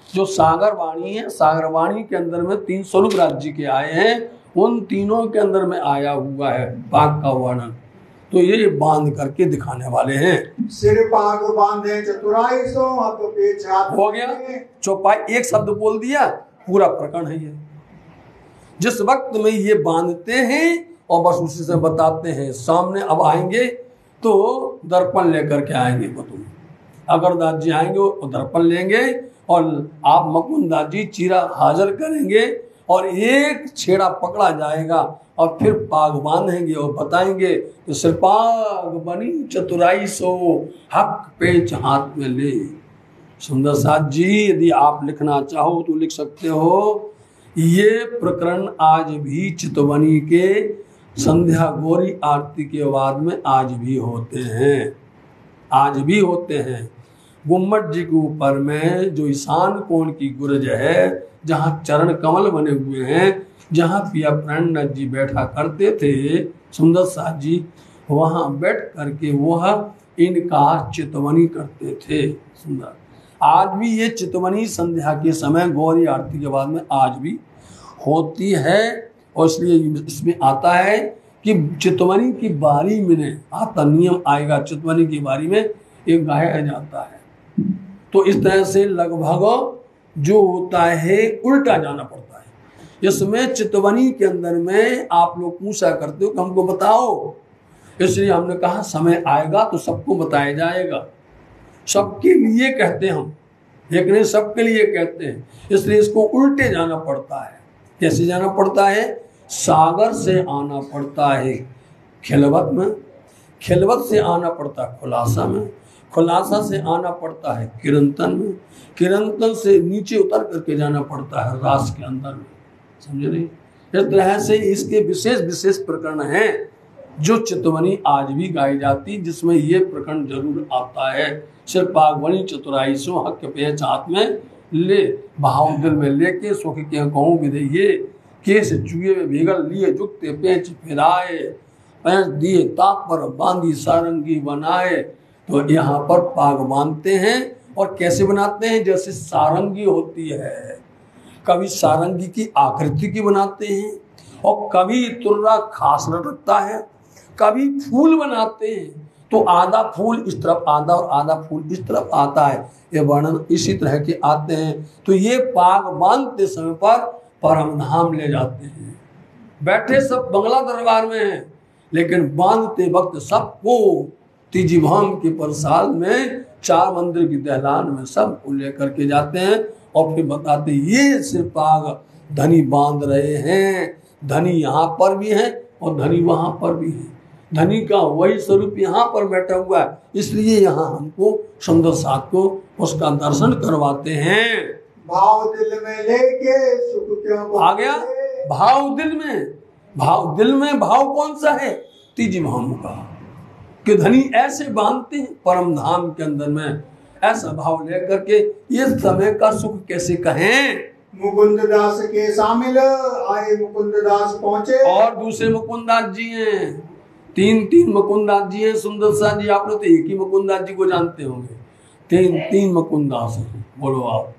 जो सागर वाणी है, सागर वाणी के अंदर में 3 स्वरूप राज्य के आए हैं, उन तीनों के अंदर में आया हुआ है पाग का वर्णन। तो ये बांध करके दिखाने वाले हैं। सिर पाग बांधे चतुराई सो हाथ पे छाप। हो गया, चौपाई एक शब्द बोल दिया, पूरा प्रकरण है ये। जिस वक्त में ये बांधते हैं और बस उसी से बताते हैं, सामने अब आएंगे तो दर्पण लेकर के आएंगे। तुम अगर दास जी आएंगे वो दर्पण लेंगे, और आप मुकुंद दास जी चीरा हाजिर करेंगे, और एक छेड़ा पकड़ा जाएगा, और फिर पाग बांधेंगे और बताएंगे तो सिरपाग बनी चतुराई सो हक पेच हाथ में ले। सुंदर साथ जी, यदि आप लिखना चाहो तो लिख सकते हो। ये प्रकरण आज भी चितवनी के संध्या गौरी आरती के बाद में आज भी होते हैं, आज भी होते हैं। गुम्मट जी के ऊपर में जो ईशान कोण की गुरज है, जहाँ चरण कमल बने हुए हैं, जहाँ पिया प्राणनाथ जी बैठा करते थे सुंदर साथ जी, वहाँ बैठ करके वह इनका चितवनी करते थे। सुंदर आज भी ये चितवनी संध्या के समय गौरी आरती के बाद में आज भी होती है। और इसलिए इसमें आता है कि चितवनी की बारी में आता नियम आएगा, चितवनी की बारी में एक गाया जाता है। तो इस तरह से लगभग जो होता है उल्टा जाना पड़ता है। इसमें चितवनी के अंदर में आप लोग पूछा करते हो कि हमको बताओ, इसलिए हमने कहा समय आएगा तो सबको बताया जाएगा। सबके लिए कहते हैं हम, एक नहीं सबके लिए कहते हैं, इसलिए इसको उल्टे जाना पड़ता है। कैसे जाना पड़ता है? सागर से आना पड़ता है खिलवत में, खिलवत से आना पड़ता है खुलासा में, खुलासा से आना पड़ता है किरंतन में, किरंतन से नीचे उतर करके जाना पड़ता है रास के अंदर में। समझे नहीं? इस तरह से इसके विशेष विशेष प्रकरण हैं जो चितवनी आज भी गाई जाती, जिसमें ये प्रकरण जरूर आता है। सिर्फ पागवनी चतुराई सो हक पे हाथ में ले, भाव दिल में लेके सुख के कहूँ विदे, केस चुए में भीगल लिए जुगते पेच फिराए, पैंच दिए ताक पर बांधी सारंगी बनाए। तो यहाँ पर पाग बांधते हैं और कैसे बनाते हैं? जैसे सारंगी होती है, कभी सारंगी की आकृति की बनाते हैं और कभी तुर्रा खास रखता है, कभी फूल बनाते हैं तो आधा फूल इस तरफ आधा और आधा फूल इस तरफ आता है। ये वर्णन इसी तरह के आते हैं। तो ये पाग बांधते समय पर परम धाम ले जाते हैं। बैठे सब बंगला दरबार में हैं, लेकिन बांधते वक्त सबको तीजी भाम के परसाल में चार मंदिर की दहलान में सबको लेकर के जाते हैं और फिर बताते ये सिर्फ पाग धनी बांध रहे हैं। धनी यहाँ पर भी है और धनी वहां पर भी है। धनी का वही स्वरूप यहाँ पर बैठा हुआ है, इसलिए यहाँ हमको सुंदर साथ को उसका दर्शन करवाते हैं। भाव दिल में लेके सुख क्यों आ गया? भाव दिल में, भाव दिल में भाव कौन सा है? तीजी भाव का, कि धनी ऐसे बांधते हैं परम धाम के अंदर में, ऐसा भाव लेकर के ये समय का सुख कैसे कहें। मुकुंद दास के शामिल आए, मुकुंद दास पहुंचे और दूसरे मुकुंदास जी हैं, तीन मुकुंदास जी हैं। सुंदर सा जी आप लोग तो एक ही मुकुंदास जी को जानते होंगे, तीन मुकुंदास हैं। बोलो आप।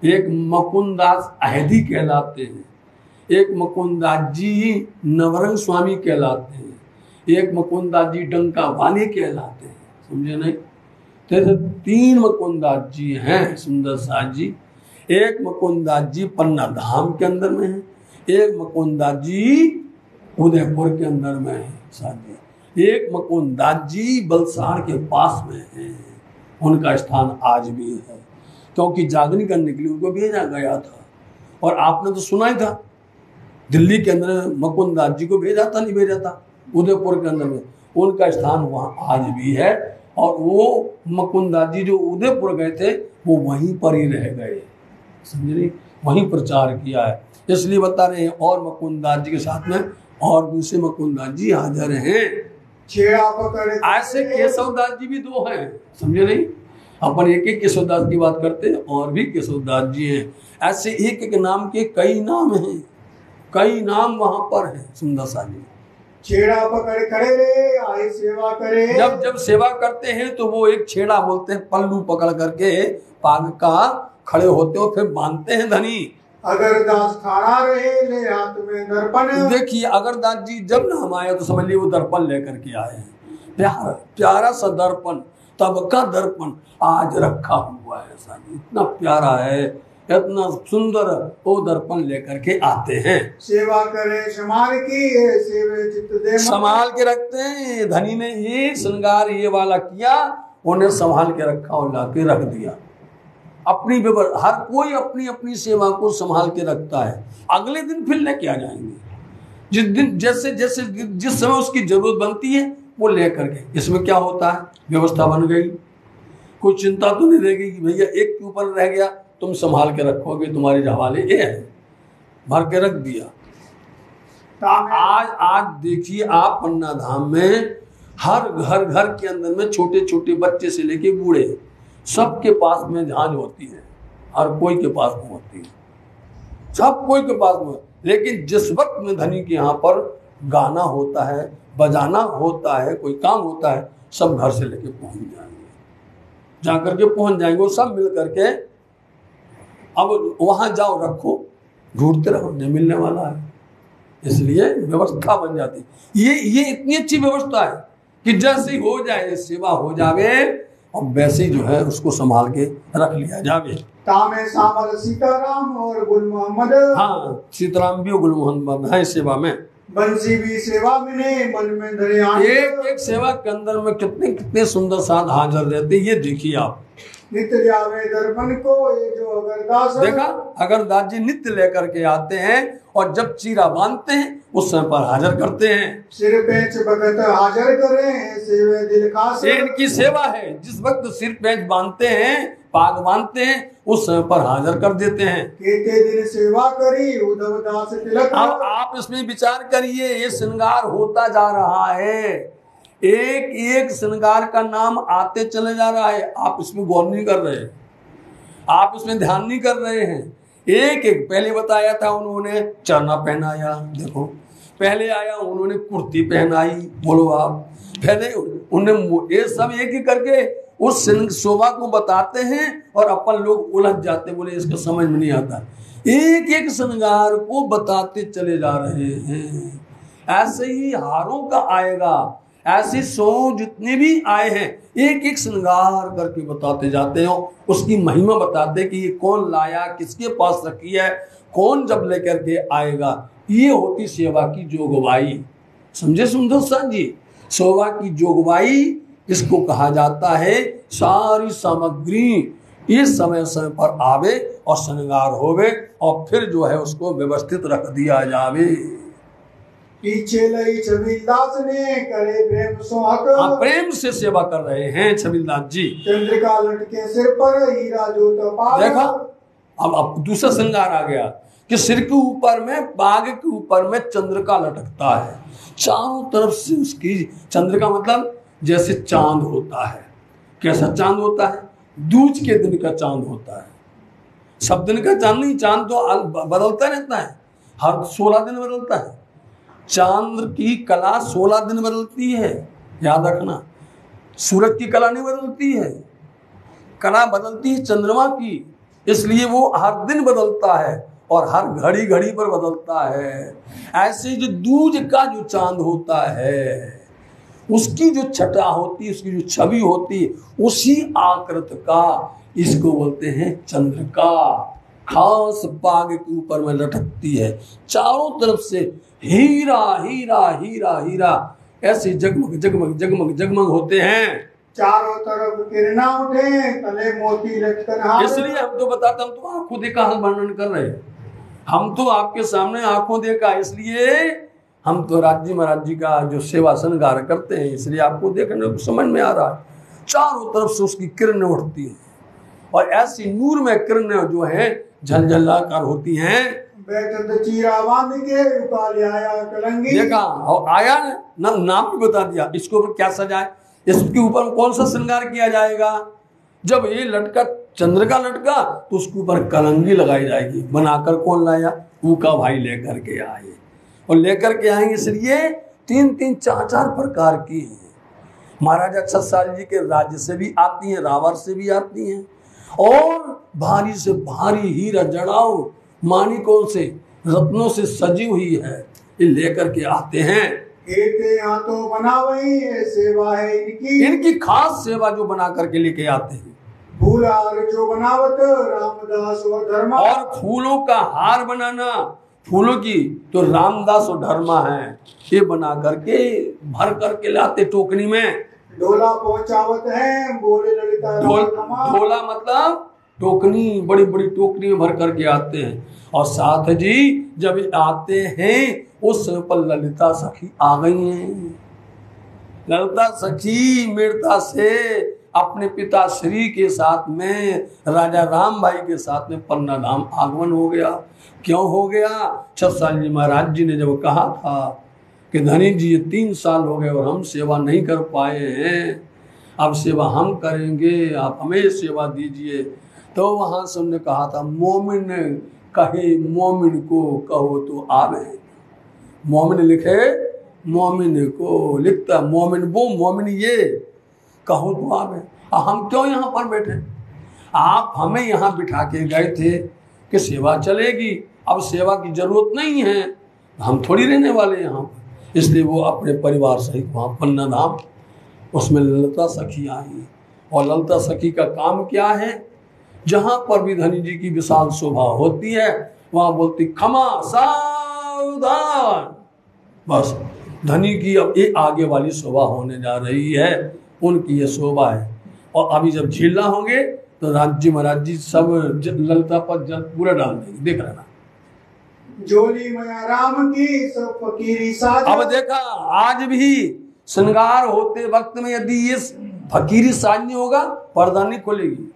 एक मुकुंदास अहदी कहलाते हैं, एक मुकुंदास जी नवरंग स्वामी कहलाते हैं, एक मुकुंदास जी डंका वाले कहलाते हैं। समझे नहीं? तो तीन मुकुंदास जी हैं सुंदर साथ जी। एक मुकुंदास जी पन्ना धाम के अंदर में है, एक मुकुंदास जी उदयपुर के अंदर में है साथ जी, एक मुकुंदास जी बलसाड़ के पास में है। उनका स्थान आज भी है, क्योंकि जागरण करने के लिए उनको भेजा गया था। और आपने तो सुना ही था, दिल्ली के अंदर मुकुंदास जी को भेजा था, नहीं भेजा था? उदयपुर के अंदर में उनका स्थान वहाँ आज भी है। और वो मुकुंदास जी जो उदयपुर गए थे वो वहीं पर ही रह गए। समझ रही? वहीं प्रचार किया है, इसलिए बता रहे हैं। और मुकुंदास जी के साथ में और दूसरे मुकुंदास जी हाजिर हैं। छेड़ा पकड़ ऐसे केशवदास जी भी दो हैं। समझे नहीं? अपन एक एक केशवदास की बात करते हैं, और भी केशवदास जी हैं। ऐसे एक एक नाम के कई नाम हैं, कई नाम वहां पर हैं। सुंदर सा जी छेड़ा पकड़ खड़े रे आए सेवा करे। जब जब सेवा करते हैं तो वो एक छेड़ा बोलते हैं, पल्लू पकड़ करके पाग का खड़े होते हो, फिर बांधते हैं धनी। अगर दास खड़ा रहे ले हाथ में दर्पण। देखिए अगर दास जी जब नाम आया तो समझ लिए वो दर्पण लेकर के आए हैं। प्यारा प्यारा सा दर्पण, तब का दर्पण आज रखा हुआ है। ऐसा इतना प्यारा है, इतना सुंदर वो दर्पण लेकर के आते हैं। सेवा करे संभाल की सेवे चित्त दे, संभाल के रखते हैं। धनी ने ये श्रृंगार ये वाला किया, उन्हें संभाल के रखा और लाके रख दिया। अपनी हर कोई अपनी अपनी सेवा को संभाल के रखता है। अगले दिन फिर लेके आ जाएंगे, जिस दिन जैसे जैसे जिस समय उसकी जरूरत बनती है वो लेकर के। इसमें क्या होता है, व्यवस्था बन गई, कोई चिंता तो नहीं रहेगी कि भैया एक के ऊपर रह गया, तुम संभाल के रखोगे, तुम्हारे हवाले ये है, भर के रख दिया। आज देखिए आप पन्ना धाम में हर घर के अंदर में छोटे छोटे बच्चे से लेके बूढ़े सबके पास में झांझ होती है। हर कोई के पास में होती है, सब कोई के पास में। लेकिन जिस वक्त में धनी के यहाँ पर गाना होता है, बजाना होता है, कोई काम होता है, सब घर से लेके पहुंच जाएंगे, जा करके पहुंच जाएंगे, वो सब मिल करके अब वहां जाओ रखो, ढूंढते रहो, नहीं मिलने वाला है। इसलिए व्यवस्था बन जाती। ये इतनी अच्छी व्यवस्था है कि जैसे ही हो जाए, सेवा हो जावे और वैसे ही जो है उसको संभाल के रख लिया जावे। तामे सामल सीताराम और गुल मोहम्मद। हाँ, सीताराम भी और गुल मोहम्मद है सेवा में। बंसी भी सेवा में ने मन में धरे आनंद। एक एक सेवा के अंदर में कितने कितने सुंदर साथ हाजिर रहते, ये देखिए आप। नित्य जावे दर्पण को ये जो अगरदास। देखा, अगरदास जी नित्य लेकर के आते हैं और जब चीरा बांधते हैं उस समय पर हाजिर करते हैं। सिर पेंच भगत हाजिर करे सेवे दिल खास। ये इनकी सेवा है, जिस वक्त सिर पेंच बांधते हैं, पाग बांधते हैं, उस समय पर हाजिर कर देते हैं। केते दिन सेवा करी उद्धव दास तिलक। अब आप इसमें विचार करिए, ये श्रृंगार होता जा रहा है, एक एक श्रृंगार का नाम आते चले जा रहा है, आप इसमें गौर नहीं कर रहे, आप इसमें ध्यान नहीं कर रहे हैं। एक एक पहले बताया था उन्होंने चरना पहनाया, देखो पहले आया उन्होंने कुर्ती पहनाई, बोलो आप, पहले उन्होंने ये सब एक एक करके उस शोभा को बताते हैं और अपन लोग उलझ जाते, बोले इसका समझ में नहीं आता। एक एक श्रृंगार को बताते चले जा रहे हैं। ऐसे ही हारों का आएगा, ऐसे 100 जितने भी आए हैं, एक एक श्रृंगार करके बताते जाते हैं, उसकी महिमा बताते कि ये कौन लाया, किसके पास रखी है, कौन जब लेकर के आएगा। ये होती सेवा की जोगवाई। समझे सुंदर जी, सेवा की जोगवाई इसको कहा जाता है। सारी सामग्री इस समय समय पर आवे और श्रृंगार होवे और फिर जो है उसको व्यवस्थित रख दिया जावे। पीछे लई छबीलदास ने करे प्रेम सोहक। प्रेम से सेवा कर रहे हैं छबीलदास जी। चंद्रिका लटके सिर पर हीरा जो तपा। देखा, अब दूसरा श्रृंगार आ गया कि सिर के ऊपर में, बाग के ऊपर में चंद्रिका लटकता है, चारों तरफ से उसकी चंद्रिका मतलब जैसे चांद होता है। कैसा चांद होता है? दूज के दिन का चांद होता है, सब दिन का चांद नहीं। चांद तो बदलता रहता है, हर 16 दिन बदलता है। चांद की कला 16 दिन बदलती है, याद रखना। सूरज की कला नहीं बदलती है, कला बदलती है चंद्रमा की, इसलिए वो हर दिन बदलता है और हर घड़ी घड़ी पर बदलता है। ऐसे जो दूज का जो चांद होता है, उसकी जो छटा होती है, उसकी जो छवि होती है, उसी आकृत का इसको बोलते हैं चंद्रिका। खास बाग के ऊपर में लटकती है, चारों तरफ से हीरा हीरा हीरा हीरा ऐसे जगमग जगमग जगमग जगमग होते हैं। चारों तरफ किरणा उठे तले मोती लटकन हार। इसलिए हम तो बताते, हम तो आंखों देखा हाल वर्णन कर रहे हैं, हम तो आपके सामने आंखों देखा, इसलिए हम तो राज्य महाराज जी का जो सेवा श्रृंगार करते हैं, इसलिए आपको देखने को समझ में आ रहा है। चारों तरफ से उसकी किरणें उठती हैं और ऐसी नूर में किरणें जो है झलझलाकार होती हैं। बैठत चीरा बांध के उकाल आया कलंगी। देखा, और आया ना, नाम भी बता दिया, इसके ऊपर क्या सजाए, इसके ऊपर कौन सा श्रृंगार किया जाएगा। जब ये लटका, चंद्रिका लटका, तो उसके ऊपर कलंगी लगाई जाएगी। बनाकर कौन लाया? ऊका भाई लेकर के आए, और लेकर के आएंगे, इसलिए 3-3 4-4 प्रकार की हैं। महाराजा छत्रसाल जी के राज्य से भी आती हैं, रावर से भी आती हैं, और भारी से भारी हीरा जड़ाओ मानिकों से, रत्नों से सजी हुई है, ये लेकर के आते हैं। तो बना वही सेवा है इनकी खास सेवा जो बना करके लेके आते हैं। फूला जो बनावत रामदास और धर्मा। और फूलों का हार बनाना, फूलों की तो रामदास और धर्मा है, ये बना करके भर करके लाते टोकरी में। ढोला पहुंचावत है बोले ललिता। ढोला मतलब टोकनी, बड़ी बड़ी टोकरी में भर करके आते हैं। और साथ जी जब आते हैं उस समय पर ललिता सखी आ गई हैं। ललिता सखी मीरता से अपने पिता श्री के साथ में, राजा राम भाई के साथ में पन्ना धाम आगमन हो गया। क्यों हो गया? छत्रसाल जी महाराज जी ने जब कहा था कि धनी जी ये 3 साल हो गए और हम सेवा नहीं कर पाए हैं, अब सेवा हम करेंगे, आप हमें सेवा दीजिए। तो वहां से उन्होंने कहा था, मोमिन कहे मोमिन को कहो तो आवे। मोमिन लिखे मोमिन को लिखता, मोमिन वो मोमिन ये, कहो तो आवे। हम क्यों यहाँ पर बैठे? आप हमें यहाँ बिठा के गए थे कि सेवा चलेगी, अब सेवा की जरूरत नहीं है, हम थोड़ी रहने वाले यहाँ पर। इसलिए वो अपने परिवार सहित वहाँ पन्ना धाम, उसमें ललिता सखी आई। और ललिता सखी का काम क्या है? जहाँ पर भी धनी जी की विशाल शोभा होती है वहाँ बोलती क्षमा सावधान। बस धनी की अब ये आगे वाली शोभा होने जा रही है, उनकी ये शोभा है। और अभी जब झीलना होंगे तो राज्य महाराज जी सब ललिता पर जल पूरा डाल देंगे, देख रहे ना। जोली मैया राम की सब फकीरी साज। अब देखा, आज भी श्रृंगार होते वक्त में यदि ये फकीरी साज नहीं होगा, पर्दा नहीं खुलेगी,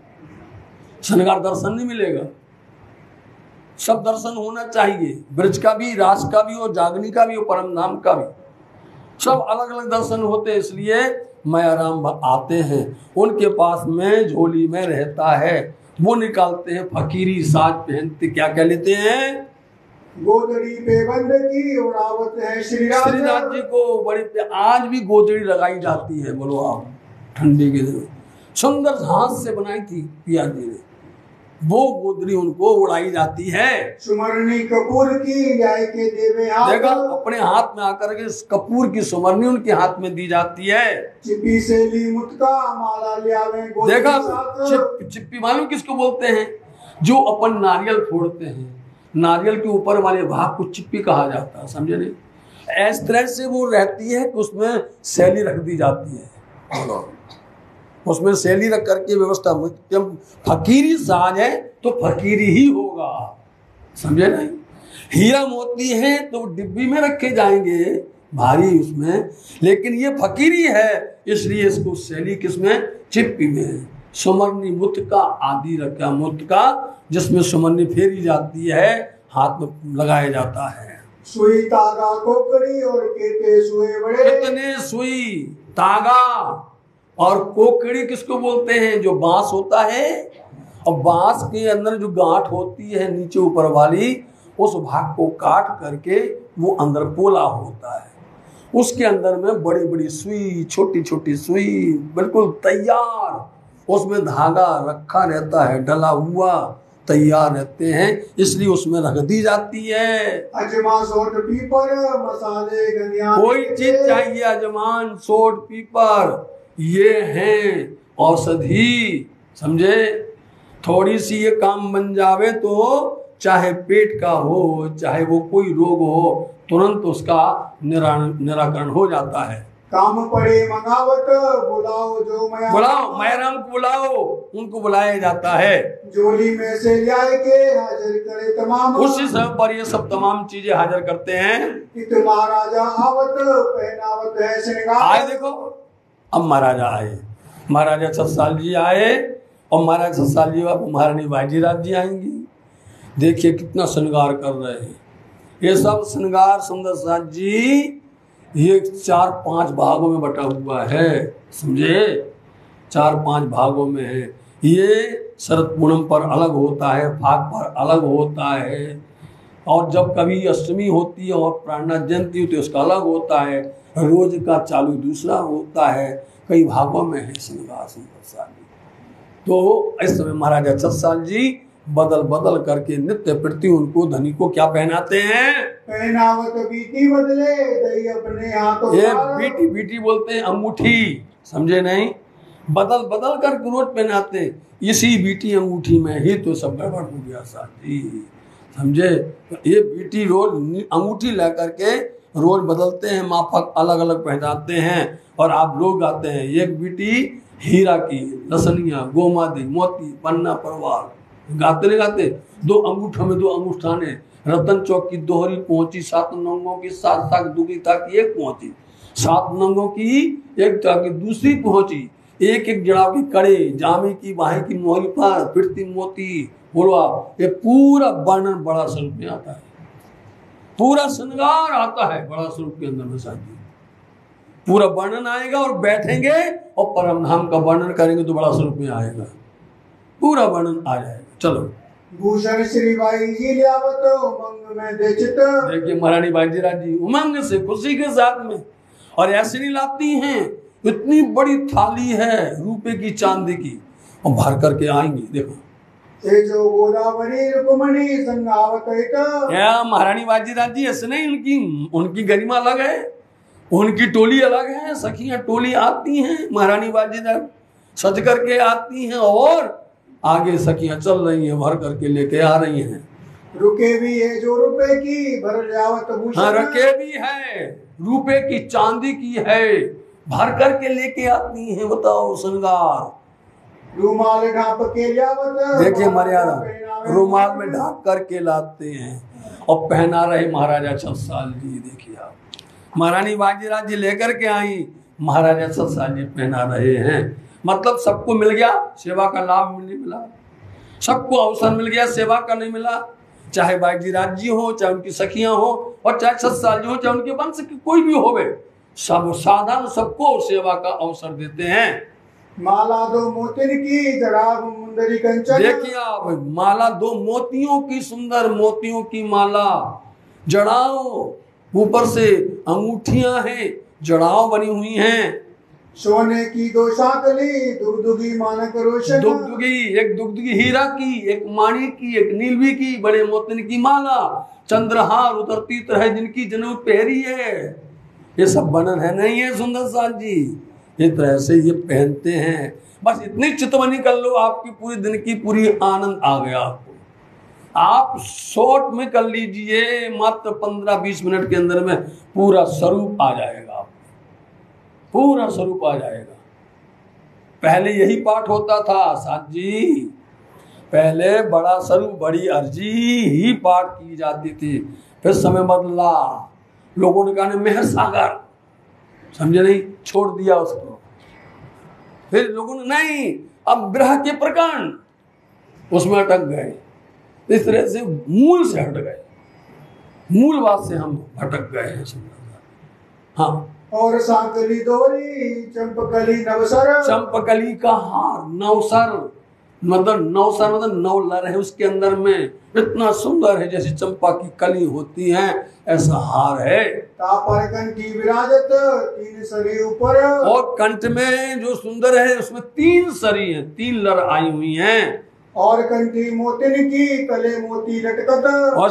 श्रृंगार दर्शन नहीं मिलेगा। सब दर्शन होना चाहिए, ब्रज का भी, रास का भी और जागनी का भी और परम धाम का भी, सब अलग अलग दर्शन होते हैं। इसलिए माया राम आते हैं, उनके पास में झोली में रहता है, वो निकालते हैं फकीरी साज पहनते, क्या कह लेते हैं? गोदड़ी पे बंद की उड़ावत है श्रीनाथ जी को बड़ी आज भी गोदड़ी लगाई जाती है। बोलो आप, ठंडी के दिन सुंदर हाथ से बनाई थी पिया जी ने, वो गोदड़ी उनको उड़ाई जाती है। सुमरनी कपूर की जाय के देवे हाथ, देखा अपने हाथ में आकर के कपूर की सुमरनी उनके हाथ में दी जाती है। चिप्पी से ली मुतका माला लियावे गोदड़ी देखा साथ। चिप्पी मालूम किसको बोलते हैं? जो अपन नारियल फोड़ते हैं, नारियल के ऊपर वाले भाग को चिप्पी कहा जाता है, समझे नहीं? इस तरह से वो रहती है कि उसमें शैली रख दी जाती है, उसमें शैली रख करके व्यवस्था। जब फकीरी साज है तो फकीरी ही होगा, समझे नहीं? हीरा मोती है तो डिब्बी में रखे जाएंगे भारी उसमें, लेकिन ये फकीरी है इसलिए इसको शैली किसमें? चिप्पी में। सुमरनी मुतका आदि रखा, मुतका जिसमें सुमरनी फेरी जाती है, हाथ में लगाया जाता है। सुई तागा कोकड़ी और केते सुए बड़े, कितने सुई तागा और कोकड़ी किसको बोलते हैं? जो बांस होता है, और बांस के अंदर जो गांठ होती है नीचे ऊपर वाली, उस भाग को काट करके वो अंदर पोला होता है, उसके अंदर में बड़ी बड़ी सुई, छोटी छोटी सुई बिल्कुल तैयार, उसमें धागा रखा रहता है, डला हुआ तैयार रहते हैं, इसलिए उसमें रख दी जाती है। अजमा सोट पीपर मसाले गनिया, कोई चीज चाहिए अजमान सोट पीपर, ये हैं औषधि, समझे? थोड़ी सी ये काम बन जावे तो चाहे पेट का हो, चाहे वो कोई रोग हो, तुरंत उसका निराकरण हो जाता है। काम पड़े मंगावत बुलाओ जो माया, बुलाओ माया राम को बुलाओ, उनको बुलाया जाता है। जोली में से लाए के हाजिर करे तमाम, उसी समय पर ये सब तमाम चीजें हाजिर करते हैं। इत महाराजा आवत पहनावत है श्रृंगार। आए देखो, अब महाराजा आए, महाराजा सतसाल जी आए, और महाराज सतसाल जी अब महारानी बाजीराज जी आएंगी। देखिए कितना श्रृंगार कर रहे हैं, ये सब श्रृंगार सुंदर साथ जी ये 4-5 भागों में बटा हुआ है, समझे? 4-5 भागों में है। ये शरद पूनम पर अलग होता है, फाग पर अलग होता है, और जब कभी अष्टमी होती है और प्राणनाथ जयंती होती है उसका अलग होता है, रोज का चालू दूसरा होता है, कई भागों में है श्रृंगार सुंदर साल जी। तो इस समय महाराजा सतसाल जी बदल बदल करके नित्य प्रति उनको धनी को क्या पहनाते हैं? पहनावत बीटी बदले दई अपने हाथों, ये बीटी बीटी बोलते हैं अंगूठी, समझे नहीं? बदल बदल कर रोज पहनाते, इसी बीटी अंगूठी में ही तो सब गड़बड़ हो गया साथ जी, समझे? तो ये बीटी रोज अंगूठी ला करके रोज बदलते हैं, माफक अलग अलग पहनाते हैं, और आप लोग गाते हैं एक बीटी हीरा की, लसनिया, गोमादी, मोती, पन्ना, परवार, गाते नहीं गाते? 2 अंगूठों में 2 अंगूठाने, रतन चौक की दोहरी पहुंची, 7 नंगों की 7 ताक दूसरी ताक की 1 पहुंची, 7 नंगों की 1 ताक की दूसरी पहुंची, एक एक जड़ाव की कड़े, जामे की बाहें की मोहरी पर फिरती मोती, बोलो आप, ये पूरा वर्णन बड़ा स्वरूप में आता है, पूरा श्रृंगार आता है बड़ा स्वरूप के अंदर में साथी, पूरा वर्णन आएगा। और बैठेंगे और परम धाम का वर्णन करेंगे तो बड़ा स्वरूप में आएगा, पूरा वर्णन आ जाएगा। चलो भूषण श्री बाई जी लियावत उमंग में देचित। देखिए महारानी बाजीराव जी उमंग से खुशी के साथ में, और ऐसे नहीं लाती हैं, इतनी बड़ी थाली है रुपए की चांदी की, और भर करके आएंगी। देखो तेजो गोदावरी रुक्मणी संगावत क्या महारानी बाजीराव जी ऐसे नहीं, उनकी गरिमा अलग है, उनकी टोली अलग है, सखियां टोली आती हैं, महारानी बाजीराव सज करके आती हैं, और आगे सखियां चल रही हैं, भर करके लेके आ रही हैं। रुके भी है जो रुपए की भर जावत भूषण। हाँ रखे भी है, रुपए की चांदी की है, भर करके लेके आती हैं। बताओ श्रृंगार, रूमाल ढाप के लियावत। देखिए मर्यादा, रूमाल में ढाक करके लाते हैं और पहना रहे महाराजा छत्रसाल जी। देखिए आप, महारानी बाजीराव जी लेकर के आई, महाराजा छत्रसाल जी पहना रहे हैं। मतलब सबको मिल गया, सेवा का लाभ नहीं मिला, सबको अवसर मिल गया, सेवा का नहीं मिला। चाहे बाजीराव जी हो, चाहे उनकी सखियां हो, और चाहे छत्रसाल जी हो, चाहे उनके वंश के कोई भी होवे, सब साधारण सबको सेवा का अवसर देते हैं। माला दो मोतिन की जड़ा मुंदरी कंचन। देखिए आप, माला दो मोतियों की, सुंदर मोतियों की माला, जड़ाओ, ऊपर से अंगूठियां हैं, जड़ाओ बनी हुई हैं। सोने की दो साकली दुगदुगी मानक रोशन। दुगदुगी, एक दुगदुगी हीरा की, एक माणिक की, एक नीलवी की, बड़े मोतिन की माला, चंद्रहार उतरती तरह जिनकी जनेऊ पहरी है। ये सब बनन है नहीं है सुंदर साथ जी, इस तरह से ये पहनते हैं। बस इतनी चितवनी कर लो, आपकी पूरी दिन की पूरी आनंद आ गया आपको। आप शॉर्ट में कर लीजिए, मात्र 15-20 मिनट के अंदर में पूरा स्वरूप आ जाएगा, आपको पूरा स्वरूप आ जाएगा। पहले यही पाठ होता था साथ जी, पहले बड़ा स्वरूप बड़ी अर्जी ही पाठ की जाती थी। फिर समय बदला, लोगों ने कहा मेहर सागर, समझे नहीं, छोड़ दिया उसको। फिर लोगों ने नहीं, अब विरह के प्रकरण, उसमें अटक गए। इस तरह से मूल से हट गए, मूल बात से हम भटक गए हैं। हाँ, और सांकली दोरी चंपकली नवसर। चंपकली का हार, नवसर मतलब नवसर मतलब नवलर है उसके अंदर में, इतना सुंदर है जैसे चंपा की कली होती है, ऐसा हार है। तापर कंठी विराजत 3 सरी ऊपर। और कंठ में जो सुंदर है उसमें 3 सरी है, 3 लर आई हुई हैं। और कंठी मोतिन की तले मोती लटकत। और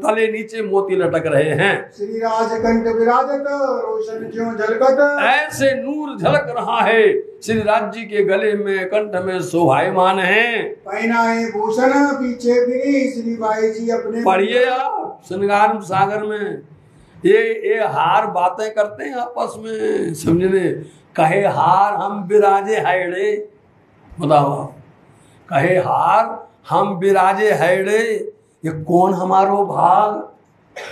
तले नीचे मोती लटक रहे हैं। श्री राज कंठ विराजत रोशन ज्यों झलकत। ऐसे नूर झलक रहा है, श्री राज जी के गले में, कंठ में शोभायमान है। पहनाए भूषण पीछे फिरी श्री बाई जी अपने। पढ़िए आप श्रृंगार सागर में, ये हार बातें करते हैं आपस में, समझने। कहे हार हम विराजे हैड़े, बताओ आप, कहे हार हम विराजे हैड़े, ये कौन हमारो भाग।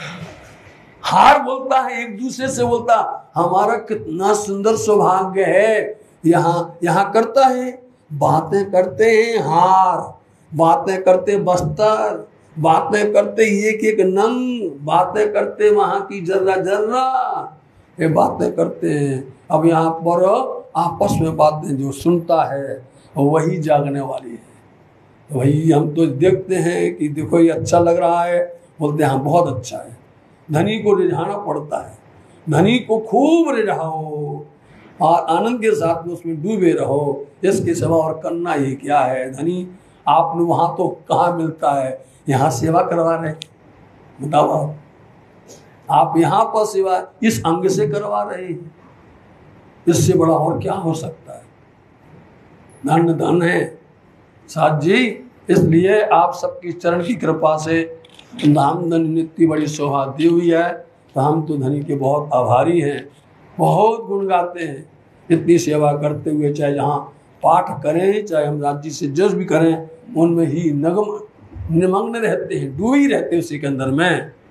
हार बोलता है एक दूसरे से, बोलता हमारा कितना सुंदर सौभाग्य है। यहाँ करता है, बातें करते हैं हार, बातें करते बस्तर, बातें करते एक नंग, बातें करते वहां की जर्रा जर्रा, ये बातें करते हैं। अब यहाँ पर आपस में बातें जो सुनता है वही जागने वाली है। वही हम तो देखते हैं कि देखो ये अच्छा लग रहा है, बोलते हैं हाँ बहुत अच्छा है। धनी को रिझाना पड़ता है, धनी को खूब रिझाओ और आनंद के साथ में उसमें डूबे रहो, इसके सिवा और करना ही क्या है। धनी आपने वहाँ तो कहाँ मिलता है, यहाँ सेवा करवा रहे, बताओ आप यहाँ पर सेवा इस अंग से करवा रहे हैं, इससे बड़ा और क्या हो सकता है। धन धन है साथ जी। इसलिए आप सबकी चरण की कृपा से धामधन नित्य बड़ी शोभा दी हुई है, तो हम तो धनी के बहुत आभारी हैं, बहुत गुण गाते हैं। इतनी सेवा करते हुए चाहे जहाँ पाठ करें, चाहे हम राज्य से जज भी करें, उनमें ही निमग्न रहते हैं, डूबी रहते हैं उसी के अंदर में।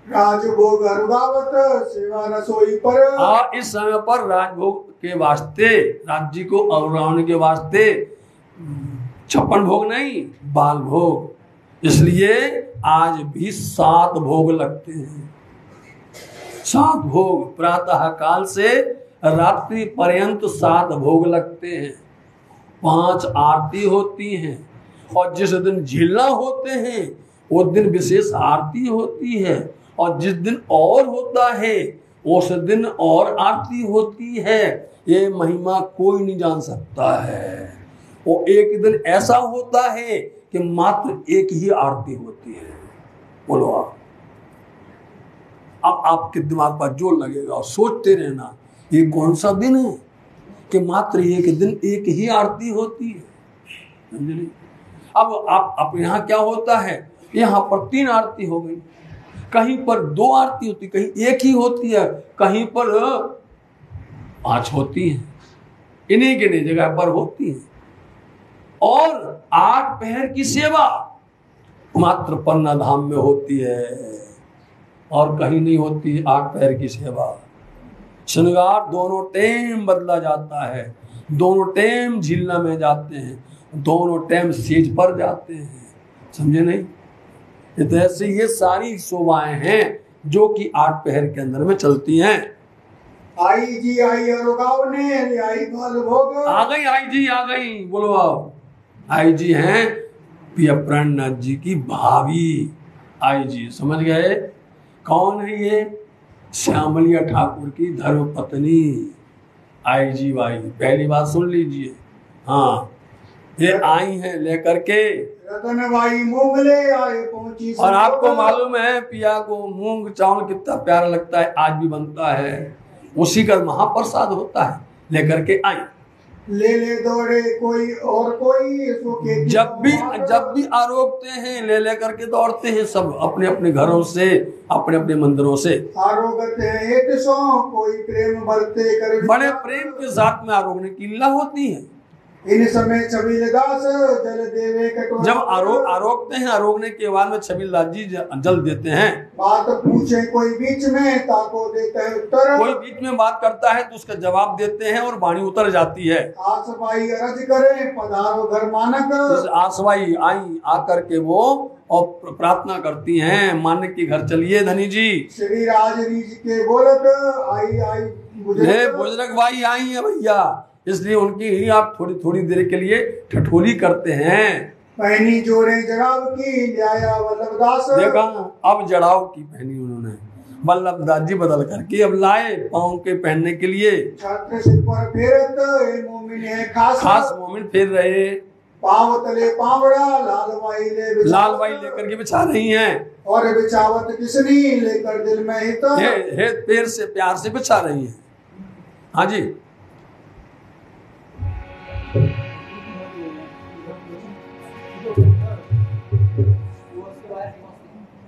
राजभोग अरुगावत सेवा रसोई पर। इस समय पर राजभोग के वास्ते, राज्य को अरुगाने के वास्ते 56 भोग नहीं, बाल भोग। इसलिए आज भी 7 भोग लगते हैं, 7 भोग प्रातः काल से रात्रि पर्यंत 7 भोग लगते हैं। 5 आरती होती हैं, और जिस दिन झीलना होते हैं उस दिन विशेष आरती होती है, और जिस दिन और होता है उस दिन और आरती होती है। ये महिमा कोई नहीं जान सकता है। वो एक दिन ऐसा होता है कि मात्र एक ही आरती होती है। बोलो आप, अब आपके दिमाग पर जोर लगेगा और सोचते रहना ये कौन सा दिन है कि मात्र एक दिन एक ही आरती होती है। समझे? अब आप यहाँ क्या होता है, यहाँ पर 3 आरती हो गई, कहीं पर 2 आरती होती, कहीं एक ही होती है, कहीं पर 5 होती है, इन्हीं किन्हीं जगह पर होती है। और 8 पहर की सेवा मात्र पन्ना धाम में होती है और कहीं नहीं होती 8 पहर की सेवा। श्रृंगार दोनों टाइम बदला जाता है, दोनों टाइम झीलना में जाते हैं, दोनों टाइम सेज पर जाते हैं। समझे नहीं? तो ऐसे ये सारी शोभाएं हैं जो कि 8 पहर के अंदर में चलती हैं। आई जी आई अरोगावने आई फल भोग। आ गई आई जी, आ गई। बोलो आप, आई जी हैं पिया प्राणनाथ जी की भाभी आई जी। समझ गए कौन है ये? श्यामलिया ठाकुर की धर्म पत्नी आई जी भाई। पहली बात सुन लीजिए। हाँ, ये आई हैं लेकर के रतन भाई मूंग ले आए पहुंची। और आपको मालूम है पिया को मूंग चावल कितना प्यारा लगता है, आज भी बनता है, उसी का महाप्रसाद होता है। लेकर के आई, ले ले दौड़े कोई और कोई सोके। जब भी आरोगते हैं ले लेकर के दौड़ते हैं सब अपने अपने घरों से, अपने अपने मंदिरों से। आरोगते हैं एक सो कोई प्रेम बरते कर। बड़े प्रेम के साथ में आरोगने की लीला होती है। इन समय छबील दास जल देवे कटोरा। जब आरोगते हैं, आरोगने के बाद में छबील दास जी जल देते हैं। बात पूछे कोई बीच में ताको देता है उत्तर। कोई बीच में बात करता है तो उसका जवाब देते हैं और वाणी उतर जाती है। आसबाई अरज करे पधारो घर मानक। आसबाई आई आकर के वो और प्रार्थना करती हैं, मानक के घर चलिए धनी जी। श्री राज रीज के बोलत आई आई बुजुर्ग भाई आई है भैया, इसलिए उनकी ही आप थोड़ी थोड़ी देर के लिए ठठोली करते हैं। पहनी जोड़े जड़ाव की लिया वल्लभदास। देखा, अब जड़ाव की पहनी उन्होंने, वल्लभदास जी बदल करके अब लाए पाँव के पहनने के लिए। छत्र सिर पर फेरत मोमिन है खास मोमिन फेर रहे। पाव तले पावड़ा लाल वाई लेकर के बिछा रही हैं। और बिछावत किसनी लेकर दिल में हित पैर से प्यार से बिछा रही हैं। हाँ जी,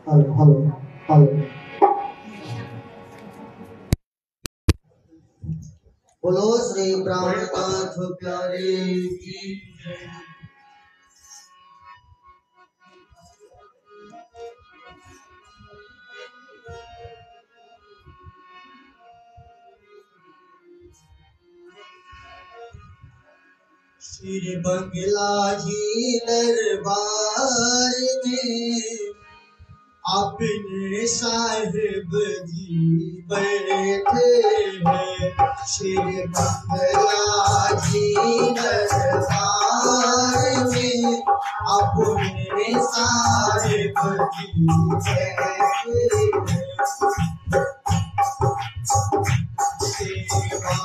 हेलो बोलो श्री प्राणनाथ प्यारे की। श्री बंगला जी दरबार में अपने साहिब जी बैठे हैं। श्री बंगला जी दरबार में अपने साहिब जी बैठे हैं। सेवा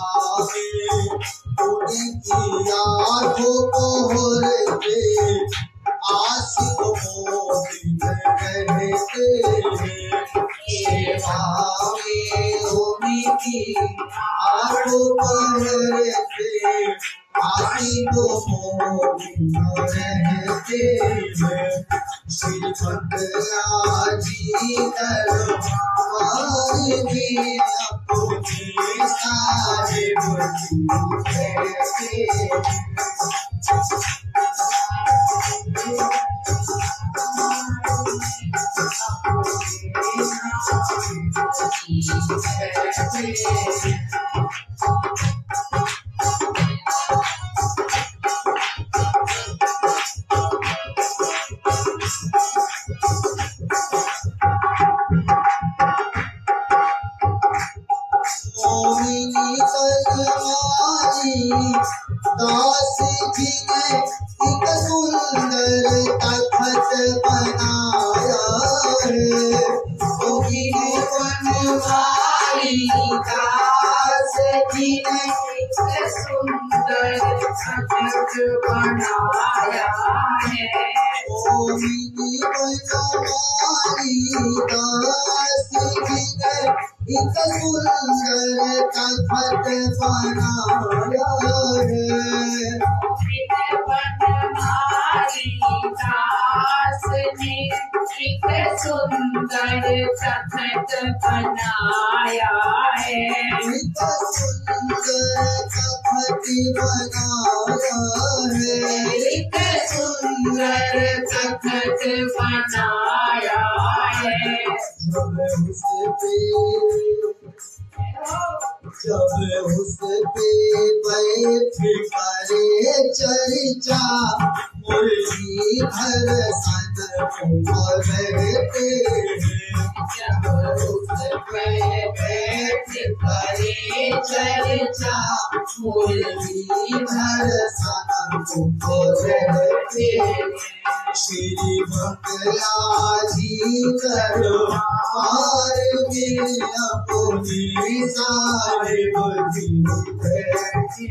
में उनकी आँखों को होते आशिक मोमिन रहते हैं। सेवा में उनकी आँखों को होते आशिक मोमिन रहते हैं। श्री बंगला जी दरबार में अपने साहिब जी बैठे हैं। मोहिनी कलवारी दास जी ने एक सुंदर बनाया है। मोहिनी बनवारी दास जी ने एक सुंदर तखत बनाया है। बनवारी दास ने एक सुंदर तखत बनाया है। एक सुंदर तखत बनाया है। एक सुंदर तखत बनाया है। जब उस पे बैठ करे चर्चा मुरलीधर सन रहते हैं। जब उस पे बैठ करे चर्चा मुरलीधर सन रहते हैं। श्री मंगलाजी दरबार में अपनी साहिब जी बैठे।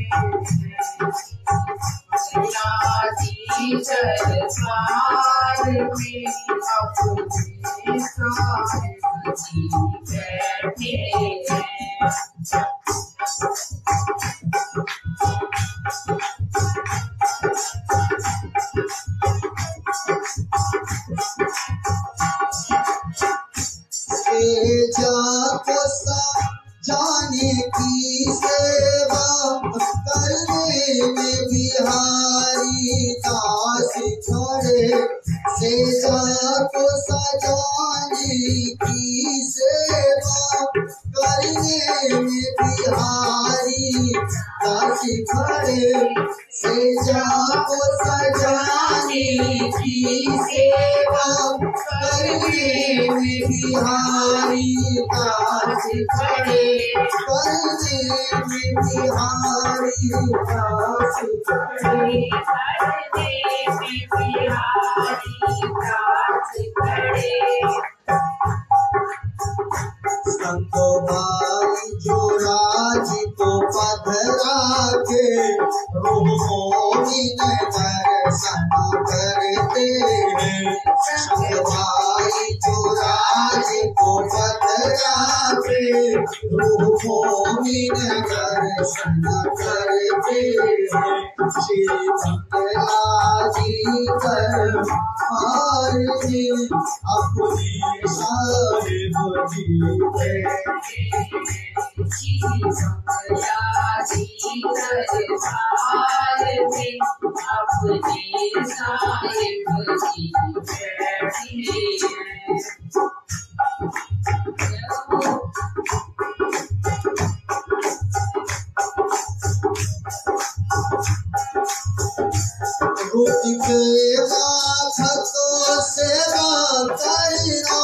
मंगलाजी दरबार में अपनी साहिब जी बैठे हैं। जाने की सेवा करने में बिहारी दास खड़े। से जाको सजाने की सेवा करने में बिहारी दास खड़े। से जाको सजाने की सेवा करने में बिहारी दास खड़े। करने में बिहारी दास खड़े। करने में बिहारी दास खड़े। संगोबाई जोराज को पधरा के मोहिन दर्शन करते हैं। संगोबाई जोराज को पधरा के मोहिन दर्शन करते हैं। श्री मंगलाजी दरबार में अपनी साहिब जी बैठे। श्री मंगलाजी दरबार में अपनी साहिब जी बैठे। रुक के भक्तों सेवा करना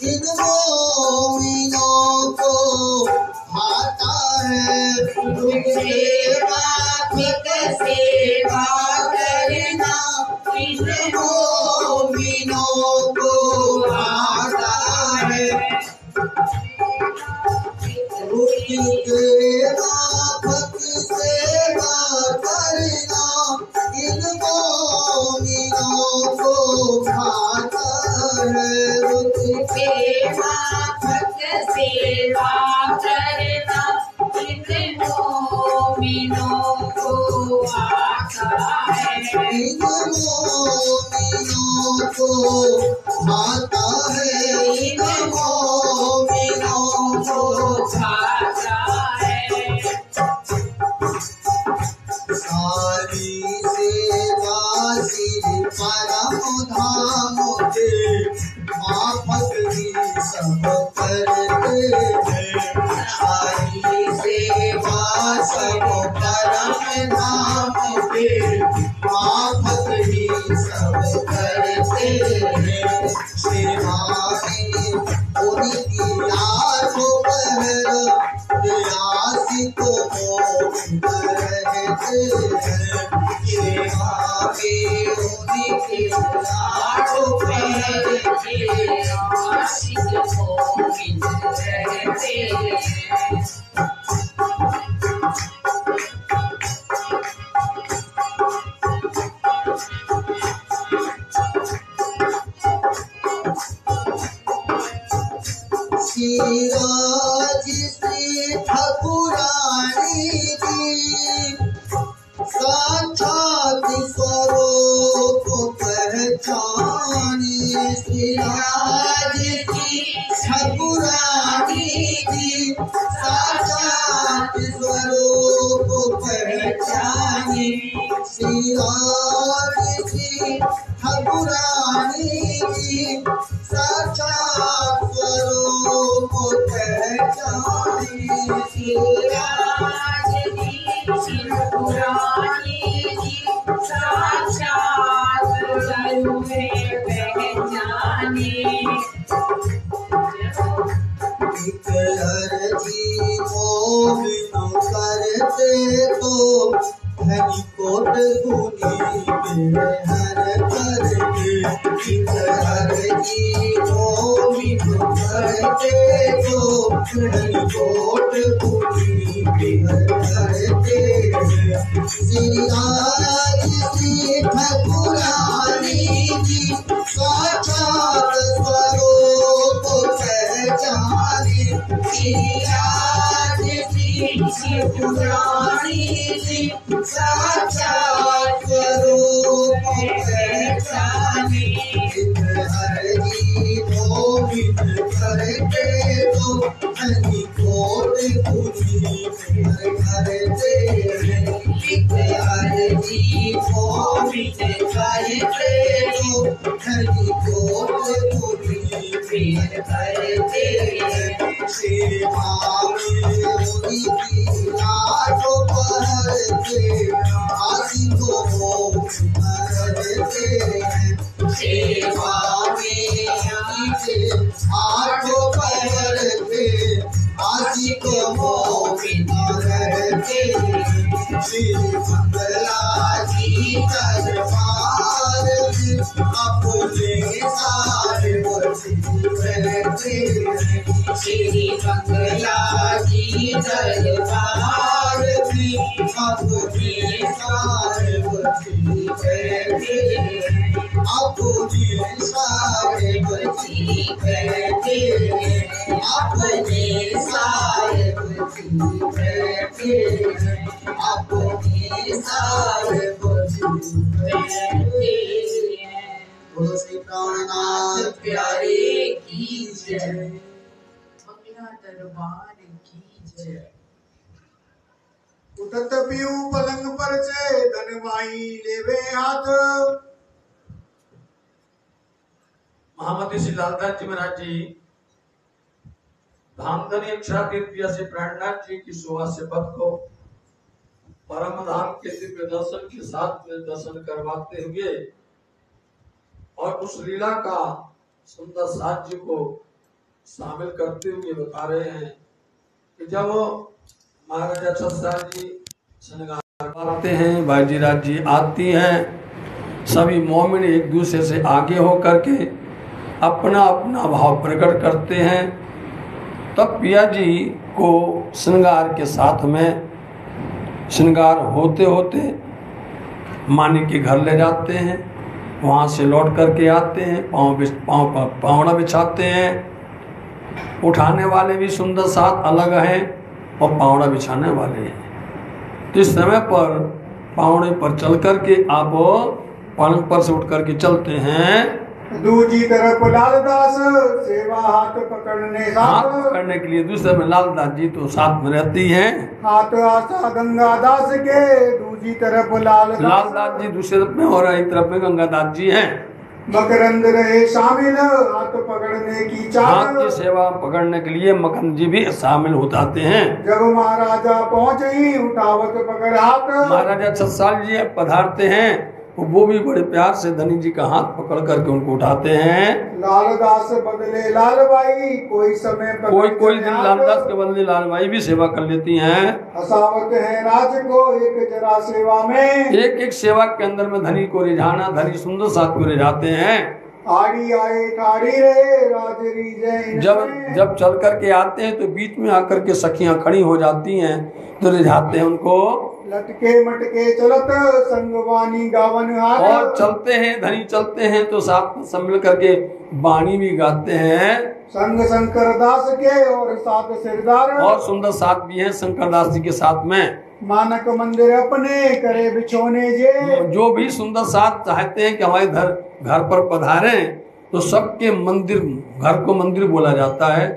इन मोमिनों को आता है। रुक के भक्तों सेवा करना इन मोमिनों को आता है। रुक के भक्तों सेवा करना इन मोमिनों को भाता है। रुक के भक्तों सेवा करना इन मोमिनों को आता है। इन मोमिनों को भाता है। इन मोमिनों को भाता है। सारी सेवा श्री परम धाम के माफक ही सब करते हैं। सारी सेवा सब परम धाम के माफक ही सब करते हैं। सेवा में उनकी आठों पहर प्रयासी को मोहित रहते हैं। सेवा में उनकी आठों पहर प्रयासी को मोहित रहते हैं। श्रीराज श्री ठाकुरानी जी साक्षात स्वरूप पहचानी श्रीराज श्री ठाकुरानी जी साक्षात स्वरूप पहचानी श्रीराज श्री ठाकुरानी जी साक्षात स्वरूप पहचानी श्रीराज श्री ठाकुरानी जी साक्षात स्वरूप पहचानी जी मोमिनो करते तो धनी कोट गुनी में हर करके हर जी मोमिनो करते तो धनी कोट गुनी में हर करके श्री आज श्री ठाकुरानी जी साक्षात स्वरूप पहचानी श्री आज श्री ठाकुरानी जी साक्षात स्वरूप पहचानी हर जी मोहित करते तो धनी कोट गुनी में करते हर जी मोहित करते तो धनी कोट गुनी में करते श्री मामी की लाडो पहरते आसी को करते श्री मामी के आठो पहरते आसी को करते श्री मंगला जी दरबार अपने सारे करते श्री मंगला जी दरबार भी अपने सारे बची बैठे अपने सारे बची बैठे अपने सारे बची बैठे अपने सारे बची बैठे बोलो श्री प्राणनाथ प्यारे की जय दरबार की जय। उठत पीऊ पलंग पर से धनवाई लेवे हाथ। महामती श्री लालदास जी महाराज जी धामधनी अक्षरा तीर्थ से प्राणनाथ जी की शोभा से पद को परम धाम के दिव्य दर्शन के साथ में दर्शन करवाते हुए और उस लीला का सुंदर साध्य को शामिल करते हुए बता रहे हैं कि जब महाराजा छत्रसाल जी श्रृंगार करते हैं, बाजीराज जी आती हैं, सभी मोमिन एक दूसरे से आगे होकर के अपना अपना भाव प्रकट करते हैं। तब पिया जी को श्रृंगार के साथ में श्रृंगार होते होते मानी के घर ले जाते हैं, वहाँ से लौट करके आते हैं, पावड़ा बिछाते हैं। उठाने वाले भी सुंदर साथ अलग हैं और पावड़ा बिछाने वाले हैं। तो इस समय पर पावड़े पर चल करके आप पलंग पर से उठ करके चलते हैं। दूजी तरफ लालदास सेवा हाथ पकड़ने के लिए दूसरे में लालदास जी तो साथ में रहती हैं। हाथ आशा गंगादास के दूजी तरफ लालदास जी दूसरे तरफ में और एक तरफ में गंगादास जी हैं। मकरंद रहे शामिल हाथ पकड़ने की चाल। हाथ की सेवा पकड़ने के लिए मकरंद जी भी शामिल हो जाते हैं। जब महाराजा पहुँचे ही उठावत पकड़ हाथ। महाराजा छत्रसाल जी पधारते हैं, वो भी बड़े प्यार से धनी जी का हाथ पकड़ करके उनको उठाते हैं। लालदास बदले लालबाई कोई समय कोई दिन लालदास के बदले लालबाई भी सेवा कर लेती हैं। हसावत है राज को एक जरा सेवा में। एक सेवा के अंदर में धनी को रिझाना, धनी सुंदर साथ को रिझाते हैं। आड़ी आए ठाड़ी रहे राजरी जय। जब चल करके आते हैं तो बीच में आकर के सखियां खड़ी हो जाती हैं तो रिझाते हैं उनको। लटके मटके चलत संगवानी गावन हार। और चलते हैं धनी चलते हैं तो साथ में सब मिल करके वाणी भी गाते हैं। संग शंकर दास के और सात सिरदार। और सुंदर साथ भी हैं शंकर दास जी के साथ में। मानक मंदिर अपने करे बिछोने जे। जो भी सुंदर साथ चाहते हैं कि हमारे घर पर पधारे तो सबके मंदिर, घर को मंदिर बोला जाता है।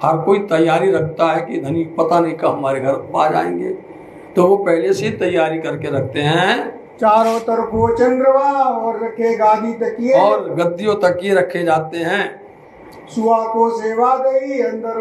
हर कोई तैयारी रखता है कि धनी पता नहीं कब हमारे घर आ जाएंगे, तो वो पहले से तैयारी करके रखते हैं। चारों तरफ वो चंद्रवा और रखे गादी तकिए। और गद्दियों तकिए रखे जाते हैं। सुआ को सेवा दई अंदर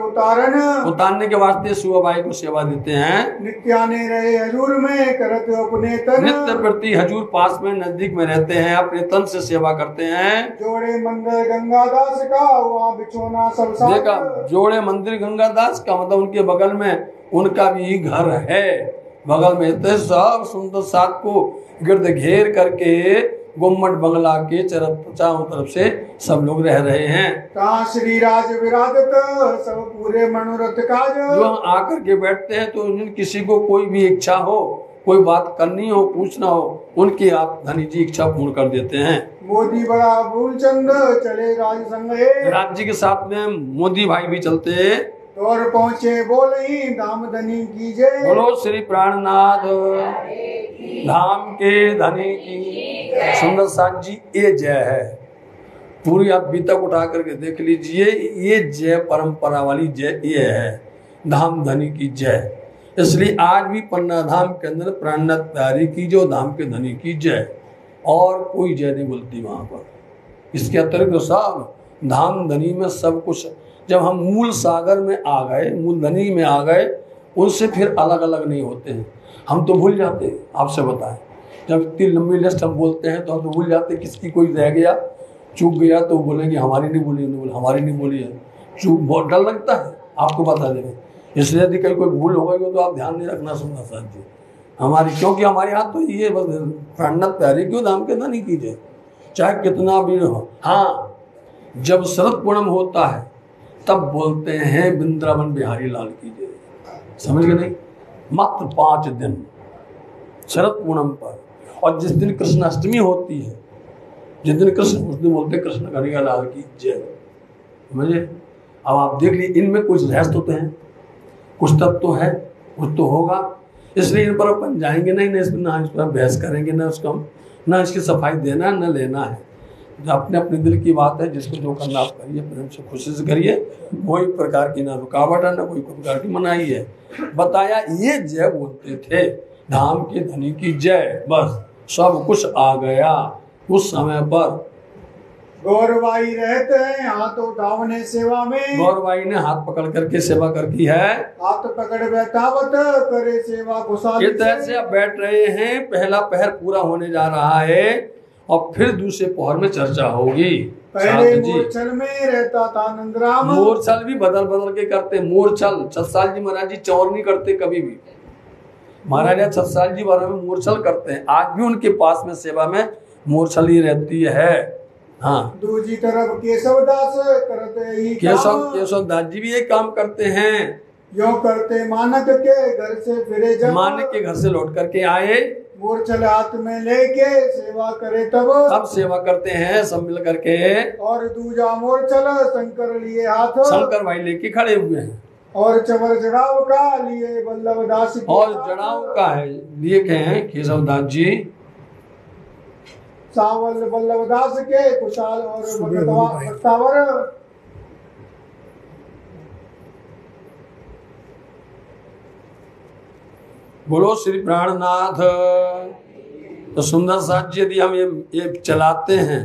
उतारने के वास्ते सुआ बाई को सेवा देते हैं। नित्याने रहे हजूर में करत अपने तन। नित्य प्रति हजूर पास में नजदीक में रहते हैं, अपने तन से सेवा करते हैं। जोड़े मंदिर गंगादास का वहाँ बिछोना सब साथ। देखा, जोड़े मंदिर गंगादास का मतलब उनके बगल में उनका भी घर है, बगल में। तो सब सुंदर साथ को गिर्द घेर करके गुम्मट बंगला के चारों तरफ से सब लोग रह रहे हैं। कहाँ श्री राज विराजत सब पूरे मनोरथ काज। जो आकर के बैठते हैं तो किसी को कोई भी इच्छा हो, कोई बात करनी हो, पूछना हो, उनकी आप धनी जी इच्छा पूर्ण कर देते हैं। मोदी बड़ा भूलचंद चले राज संग। राज जी के साथ में मोदी भाई भी चलते। और पहुँचे बोले धाम धनी कीजे। बोलो श्री प्राणनाथ धाम के धनी की। सुंदर साथ जी ये जय है, पूरी आप बीतक उठा करके देख लीजिए। ये जय परंपरा वाली जय ये है, धाम धनी की जय। इसलिए आज भी पन्ना धाम के अंदर प्राणनाथ प्यारी की जो धाम के धनी की जय, और कोई जय नहीं बोलती वहां पर। इसके अतिरिक्त सब धाम धनी में सब कुछ। जब हम मूल सागर में आ गए, मूल धनी में आ गए, उनसे फिर अलग अलग नहीं होते हैं। हम तो भूल जाते हैं, आपसे बताएं, जब इतनी लंबी लिस्ट हम बोलते हैं तो हम तो भूल जाते हैं। किसकी कोई रह गया, चूक गया तो बोलेंगे हमारी नहीं बोली, हमारी नहीं बोली है। चूक बहुत डर लगता है आपको बता देंगे। इसलिए यदि कहीं कोई भूल हो गई हो तो आप ध्यान नहीं रखना सुनना साथ जी हमारी, क्योंकि हमारे हाथ तो ये बस प्राणनाथ प्यारे क्यों धाम के धनी कीजिए, चाहे कितना भी हो। हाँ, जब शरद पूर्णिम होता है तब बोलते हैं वृंदावन बिहारी लाल की जय। समझ गए नहीं? मात्र 5 दिन शरद पूर्णिम पर, और जिस दिन कृष्णाष्टमी होती है, जिस दिन कृष्ण, उस दिन बोलते हैं कृष्ण कन्हैया लाल की जय। समझे? अब आप देख लीजिए, इनमें कुछ रहस्य तो है, कुछ तत्व तो है, कुछ तो होगा। इसलिए इन पर अपन जाएंगे नहीं, ना इस पर बहस करेंगे, ना उसका ना इसकी सफाई देना न लेना है। अपने अपने दिल की बात है, जिसको जो करना आप करिए, प्रेम से खुशी से करिए। कोई प्रकार की ना रुकावट है, ना कोई प्रकार की मनाही है। बताया ये जय बोलते थे, धाम के धनी की जय, बस सब कुछ आ गया उस समय पर। गौरवाई रहते हैं हाथ उठावने सेवा में। गौरवाई ने हाथ पकड़ करके सेवा कर की है। हाथ पकड़ बैठावत करे सेवा कुशाल। इस तरह से अब बैठ रहे हैं, पहला पहर पूरा होने जा रहा है और फिर दूसरे पहर में चर्चा होगी। पहले मोरछल में रहता था नंदराम। मोरछल भी बदल बदल के करते। मोरछल छत्साल जी महाराज जी चौर नहीं करते कभी भी। महाराजा छत्साल जी बारे में मोरछल करते हैं, आज भी उनके पास में सेवा में मोरछल ही रहती है। हाँ, दूसरी तरफ केशव दास करते ही केशव दास जी भी ये काम करते हैं। यो करते मानक के घर से फिरे जब। मानक के घर से लौट करके आए, मोरछल हाथ में लेके सेवा करे तब सेवा करते हैं सब मिल करके। और दूजा मोरछल शंकर लिए हाथ, शंकर भाई लेके खड़े हुए हैं। और चवर जड़ाव का लिए वल्लभ दास, और जड़ाव का है लिए के हैं केशव दास जी। सावल वल्लभ दास के कुशाल और भक्तावर। बोलो श्री प्राणनाथ। तो सुंदर साथ जी यदि हम ये चलाते हैं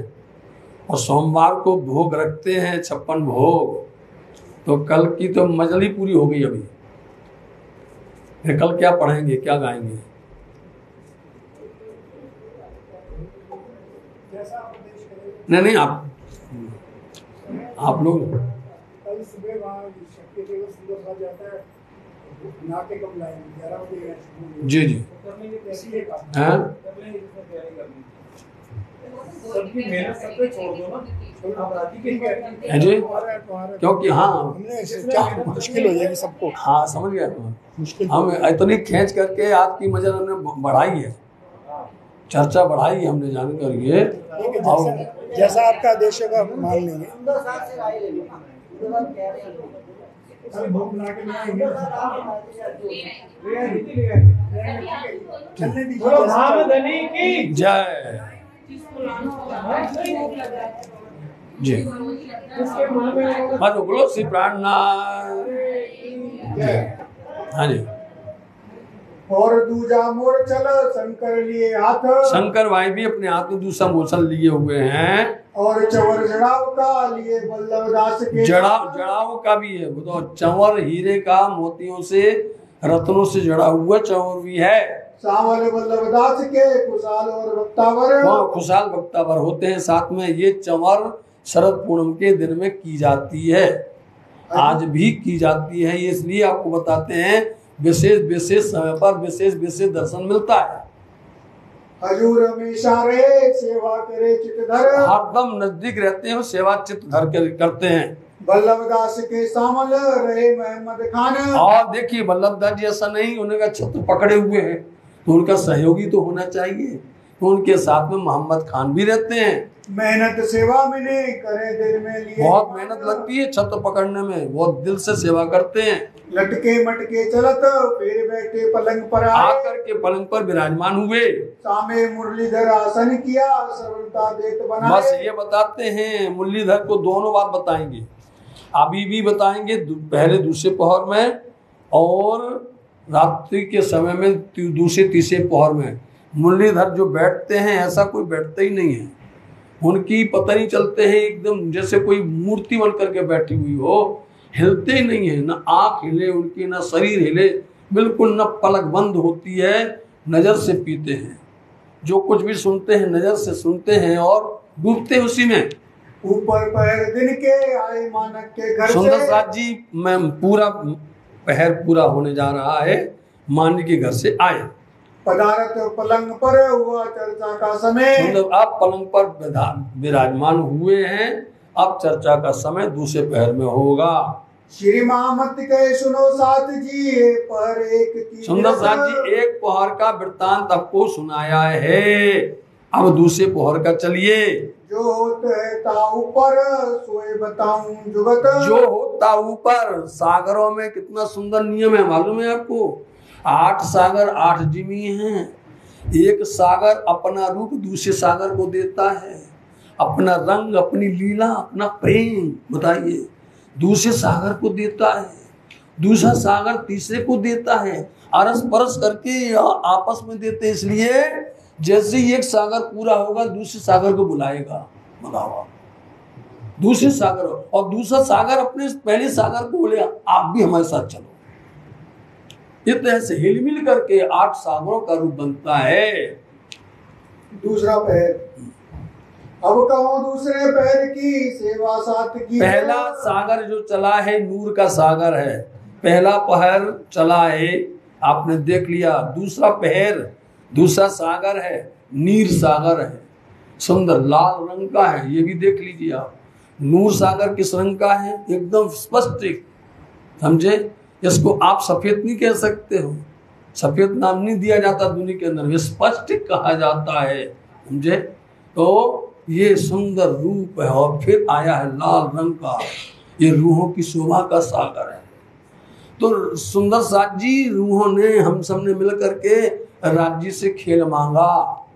और सोमवार को भोग रखते हैं 56 भोग, तो कल की तो मजली पूरी हो गई। अभी फिर कल क्या पढ़ेंगे, क्या गाएंगे? नहीं, आप लोग कल सुबह वहाँ शक्ति दिवस जाता है, नाटे कब लाएंगे? 11 बजे जी जी हैं सबकी मेहनत सब पे छोड़ दो ना, अब राती के लिए हैं जी, क्योंकि हाँ हमने क्या मुश्किल हो जाएगी सबको। हाँ समझ गया मुश्किल हम इतनी खींच करके आपकी मजर हमने बढ़ाई है, चर्चा बढ़ाई है हमने जान कर ये। और जैसा आपका आदेश होगा मान लेंगे। अरे भूख ला के लाएंगे, चलने दीजिए। बोलो महामदनी की जय जी। उसके मन में मत बोलो श्री प्राणनाथ। हाँ जी। और दूजा मोर चल शंकर लिए हाथ, शंकर भाई भी अपने हाथ में दूसरा मोशन लिए हुए हैं। और चवर जड़ाव का लिए बल्लभ दास के, जड़ाव का भी है, वो तो चंवर हीरे का मोतियों से रत्नों से जड़ा हुआ चंवर भी है। सावल बल्लभ दास के कुशाल और वक्तावर, वहाँ खुशहाल वक्तावर होते हैं साथ में। ये चंवर शरद पूर्णिमा के दिन में की जाती है, आज भी की जाती है। ये इसलिए आपको बताते हैं विशेष विशेष समय पर विशेष विशेष दर्शन मिलता है। हजूर हमेशा रहे सेवा करे चितधर, हरदम नजदीक रहते हैं, सेवा चित्त धर कर करते हैं। बल्लभ दास के सामल रहे मोहम्मद खान, और देखिए वल्लभ दास जी ऐसा नहीं, उनका छत्र पकड़े हुए हैं तो उनका सहयोगी तो होना चाहिए, तो उनके साथ में मोहम्मद खान भी रहते हैं। मेहनत सेवा मैंने करे दिल में लिए, बहुत मेहनत लगती है छत्र पकड़ने में, बहुत दिल से सेवा करते हैं। लटके मटके चलत फिर बैठे पलंग पर आए, आकर के पलंग पर विराजमान हुए। सामे मुरलीधर आसन किया सरलता देत बनाए। बस ये बताते हैं, मुरलीधर को दोनों बात बताएंगे, अभी भी बताएंगे पहले दूसरे पहर में और रात्रि के समय में दूसरे तीसरे पहर में। मुरलीधर जो बैठते हैं ऐसा कोई बैठता ही नहीं है, उनकी पता नहीं चलते हैं, एकदम जैसे कोई मूर्ति बन करके बैठी हुई हो, हिलते ही नहीं है, ना आंख हिले उनकी, ना शरीर हिले, बिल्कुल न पलक बंद होती है, नजर से पीते हैं, जो कुछ भी सुनते हैं नजर से सुनते हैं और डूबते हैं उसी में। ऊपर पैर दिन के आए मानक के घर सुंदर से, साथ जी मैं पूरा पहर पूरा होने जा रहा है, मान्य के घर से आए। पदारत पलंग पर हुआ चर्चा का समय, मतलब आप पलंग पर विराजमान हुए हैं, अब चर्चा का समय दूसरे पहर में होगा। श्री महामत के सुनो साथ जी पर एक तीर, सुंदर साथ जी एक पहर का वृत्तांत आपको सुनाया है, अब दूसरे पहर का चलिए। जो होता है ता ऊपर सोए बताऊं जुगत, जो होता ऊपर, सागरों में कितना सुंदर नियम है मालूम है आपको, 8 सागर 8 जिमी हैं। एक सागर अपना रूप दूसरे सागर को देता है, अपना रंग, अपनी लीला, अपना प्रेम बताइए दूसरे सागर को देता है, दूसरा सागर तीसरे को देता है, अरस परस करके आपस में देते हैं। इसलिए जैसे ही एक सागर पूरा होगा दूसरे सागर को बुलाएगा, बताओ दूसरे सागर, और दूसरा सागर अपने पहले सागर को बोलेगा आप भी हमारे साथ चलो। इस तरह से हिलमिल करके 8 सागरों का रूप बनता है। दूसरा पैर, अब कहो दूसरे पैर की सेवा साथ की, पहला सागर जो चला है नूर का सागर है, पहला पहर चला है आपने देख लिया। दूसरा पहर, दूसरा सागर है नीर सागर है, सुंदर लाल रंग का है, ये भी देख लीजिए आप। नूर सागर किस रंग का है, एकदम स्पष्ट, समझे। इसको आप सफेद नहीं कह सकते हो, सफेद नाम नहीं दिया जाता दुनिया के अंदर, स्पष्ट कहा जाता है, समझे। तो ये सुंदर रूप है, और फिर आया है लाल रंग का, ये रूहों की शोभा का सागर है। तो सुंदर साथ जी रूहों ने, हम सब ने मिल करके राज्य से खेल मांगा,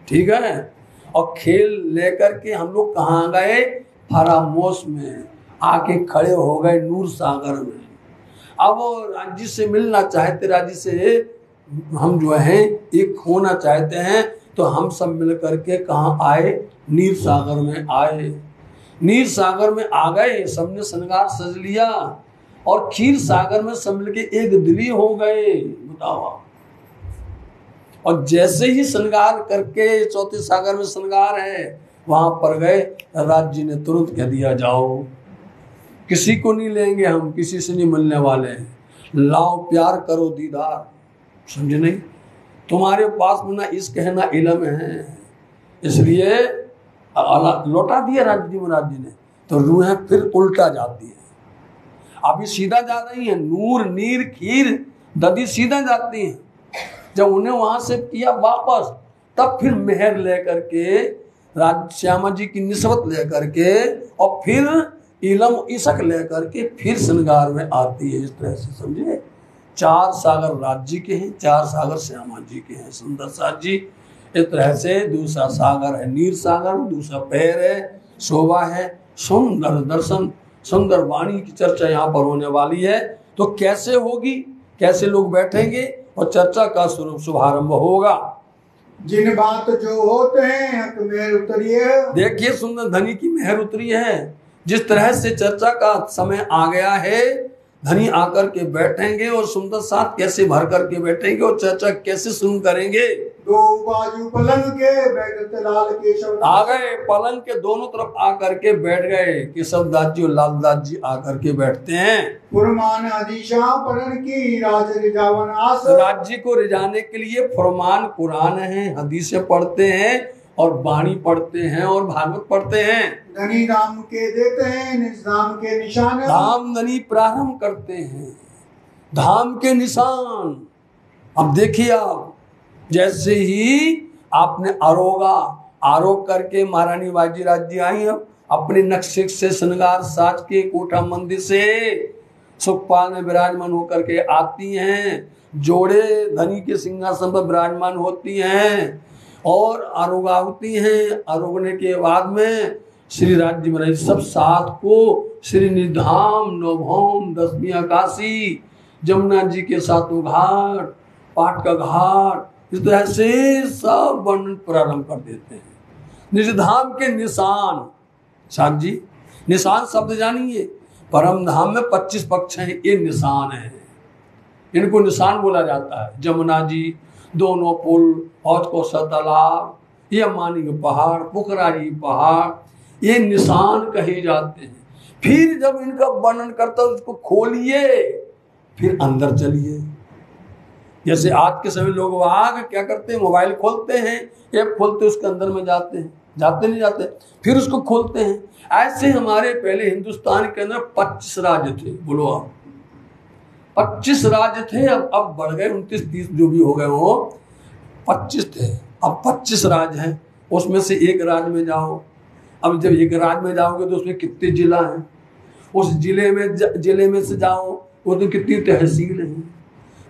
ठीक है, और खेल लेकर के हम लोग कहाँ गए, फरामोश में आके खड़े हो गए नूर सागर में। अब वो राज्य से मिलना चाहते, राज्य से हम जो है एक होना चाहते हैं, तो हम सब मिल करके कहाँ आए, नीर सागर में आए। नीर सागर में आ गए, सबने श्रृंगार सज लिया, और क्षीर सागर में सब मिल के एक दिली हो गए, बताओ। और जैसे ही श्रृंगार करके चौथे सागर में श्रृंगार है वहां पर गए, राज्य ने तुरंत कह दिया जाओ, किसी को नहीं लेंगे हम, किसी से नहीं मिलने वाले हैं। लाओ प्यार करो दीदार, समझे नहीं? तुम्हारे पास में ना इश्क है ना इल्म है, इसलिए लौटा दिया राज्य महाराज जी ने, तो रूहें फिर उल्टा जाती है। अभी सीधा जा रही है, नूर नीर खीर दधी सीधा जाती हैं। जब उन्हें वहां से किया वापस, तब फिर मेहर लेकर के श्यामा जी की निस्बत लेकर के और फिर इलम इशक लेकर के फिर श्रृंगार में आती है। इस तरह से समझे, 4 सागर राज्य के हैं, 4 सागर श्यामा जी के हैं, सुंदर साथ जी। इस तरह से दूसरा सागर है नीर सागर, दूसरा पैर है, शोभा है, सुंदर दर्शन, सुंदर वाणी की चर्चा यहाँ पर होने वाली है। तो कैसे होगी, कैसे लोग बैठेंगे और चर्चा का शुभारंभ होगा। जिन बात जो होते हैं हक मेहर उतरिए। देखिए सुंदर धनी की मेहर उतरी है। जिस तरह से चर्चा का समय आ गया है, धनी आकर के बैठेंगे और सुंदर साथ कैसे भर करके बैठेंगे और चर्चा कैसे शुरू करेंगे। 2 बाजू पलंग के बैठते लाल केशव आ गए, पलंग के दोनों तरफ आकर के बैठ गए, केशव दास जी और लाल दास जी आकर के बैठते हैं। फुरमान आदिशा परण की राज रिजावन आस। राज्य को रिझाने के लिए फुरमान कुरान है, हदीसें पढ़ते हैं और बाणी पढ़ते हैं और भागवत पढ़ते हैं। धनी राम के देते हैं निजाम के निशान। धाम धनी प्रारंभ करते हैं, धाम के निशान। अब देखिए आप, जैसे ही आपने आरोग करके महारानी बाजीराज जी आई, अब अपने नक्शे से श्रृंगार साज के कोठा मंदिर से सुखपाल में विराजमान होकर के आती हैं, जोड़े धनी के सिंहासन पर विराजमान होती हैं और आरोगा होती हैं। आरोगने के बाद में श्री राज्य महाराज सब साथ को श्री निधाम नवभौम 10वीं आकाशी, जमुना जी के सातों घाट, पाट का घाट, इस तरह से सब वर्णन प्रारंभ कर देते हैं। निधाम के निशान, साहब जी निशान शब्द जानिए, परम धाम में 25 पक्ष हैं, ये निशान है, इनको निशान बोला जाता है। जमुना जी, दोनों पुल, हौज को तालाब, ये मानी के पहाड़, पुखरारी पहाड़, ये निशान कहे जाते हैं। फिर जब इनका वर्णन करता है उसको खोलिए, फिर अंदर चलिए। जैसे आज के सभी लोग आगे क्या करते हैं, मोबाइल खोलते हैं, ऐप खोलते उसके अंदर में जाते हैं, जाते नहीं जाते, फिर उसको खोलते हैं। ऐसे हमारे पहले हिंदुस्तान के अंदर 25 राज्य थे, बोलो आप 25 राज्य थे, अब बढ़ गए 29-30 जो भी हो गए हो, 25 थे, अब 25 राज्य हैं। उसमें से एक राज्य में जाओ, अब जब एक राज्य में जाओगे तो उसमें कितने जिला हैं, उस जिले में से जाओ उसमें कितनी तहसील हैं,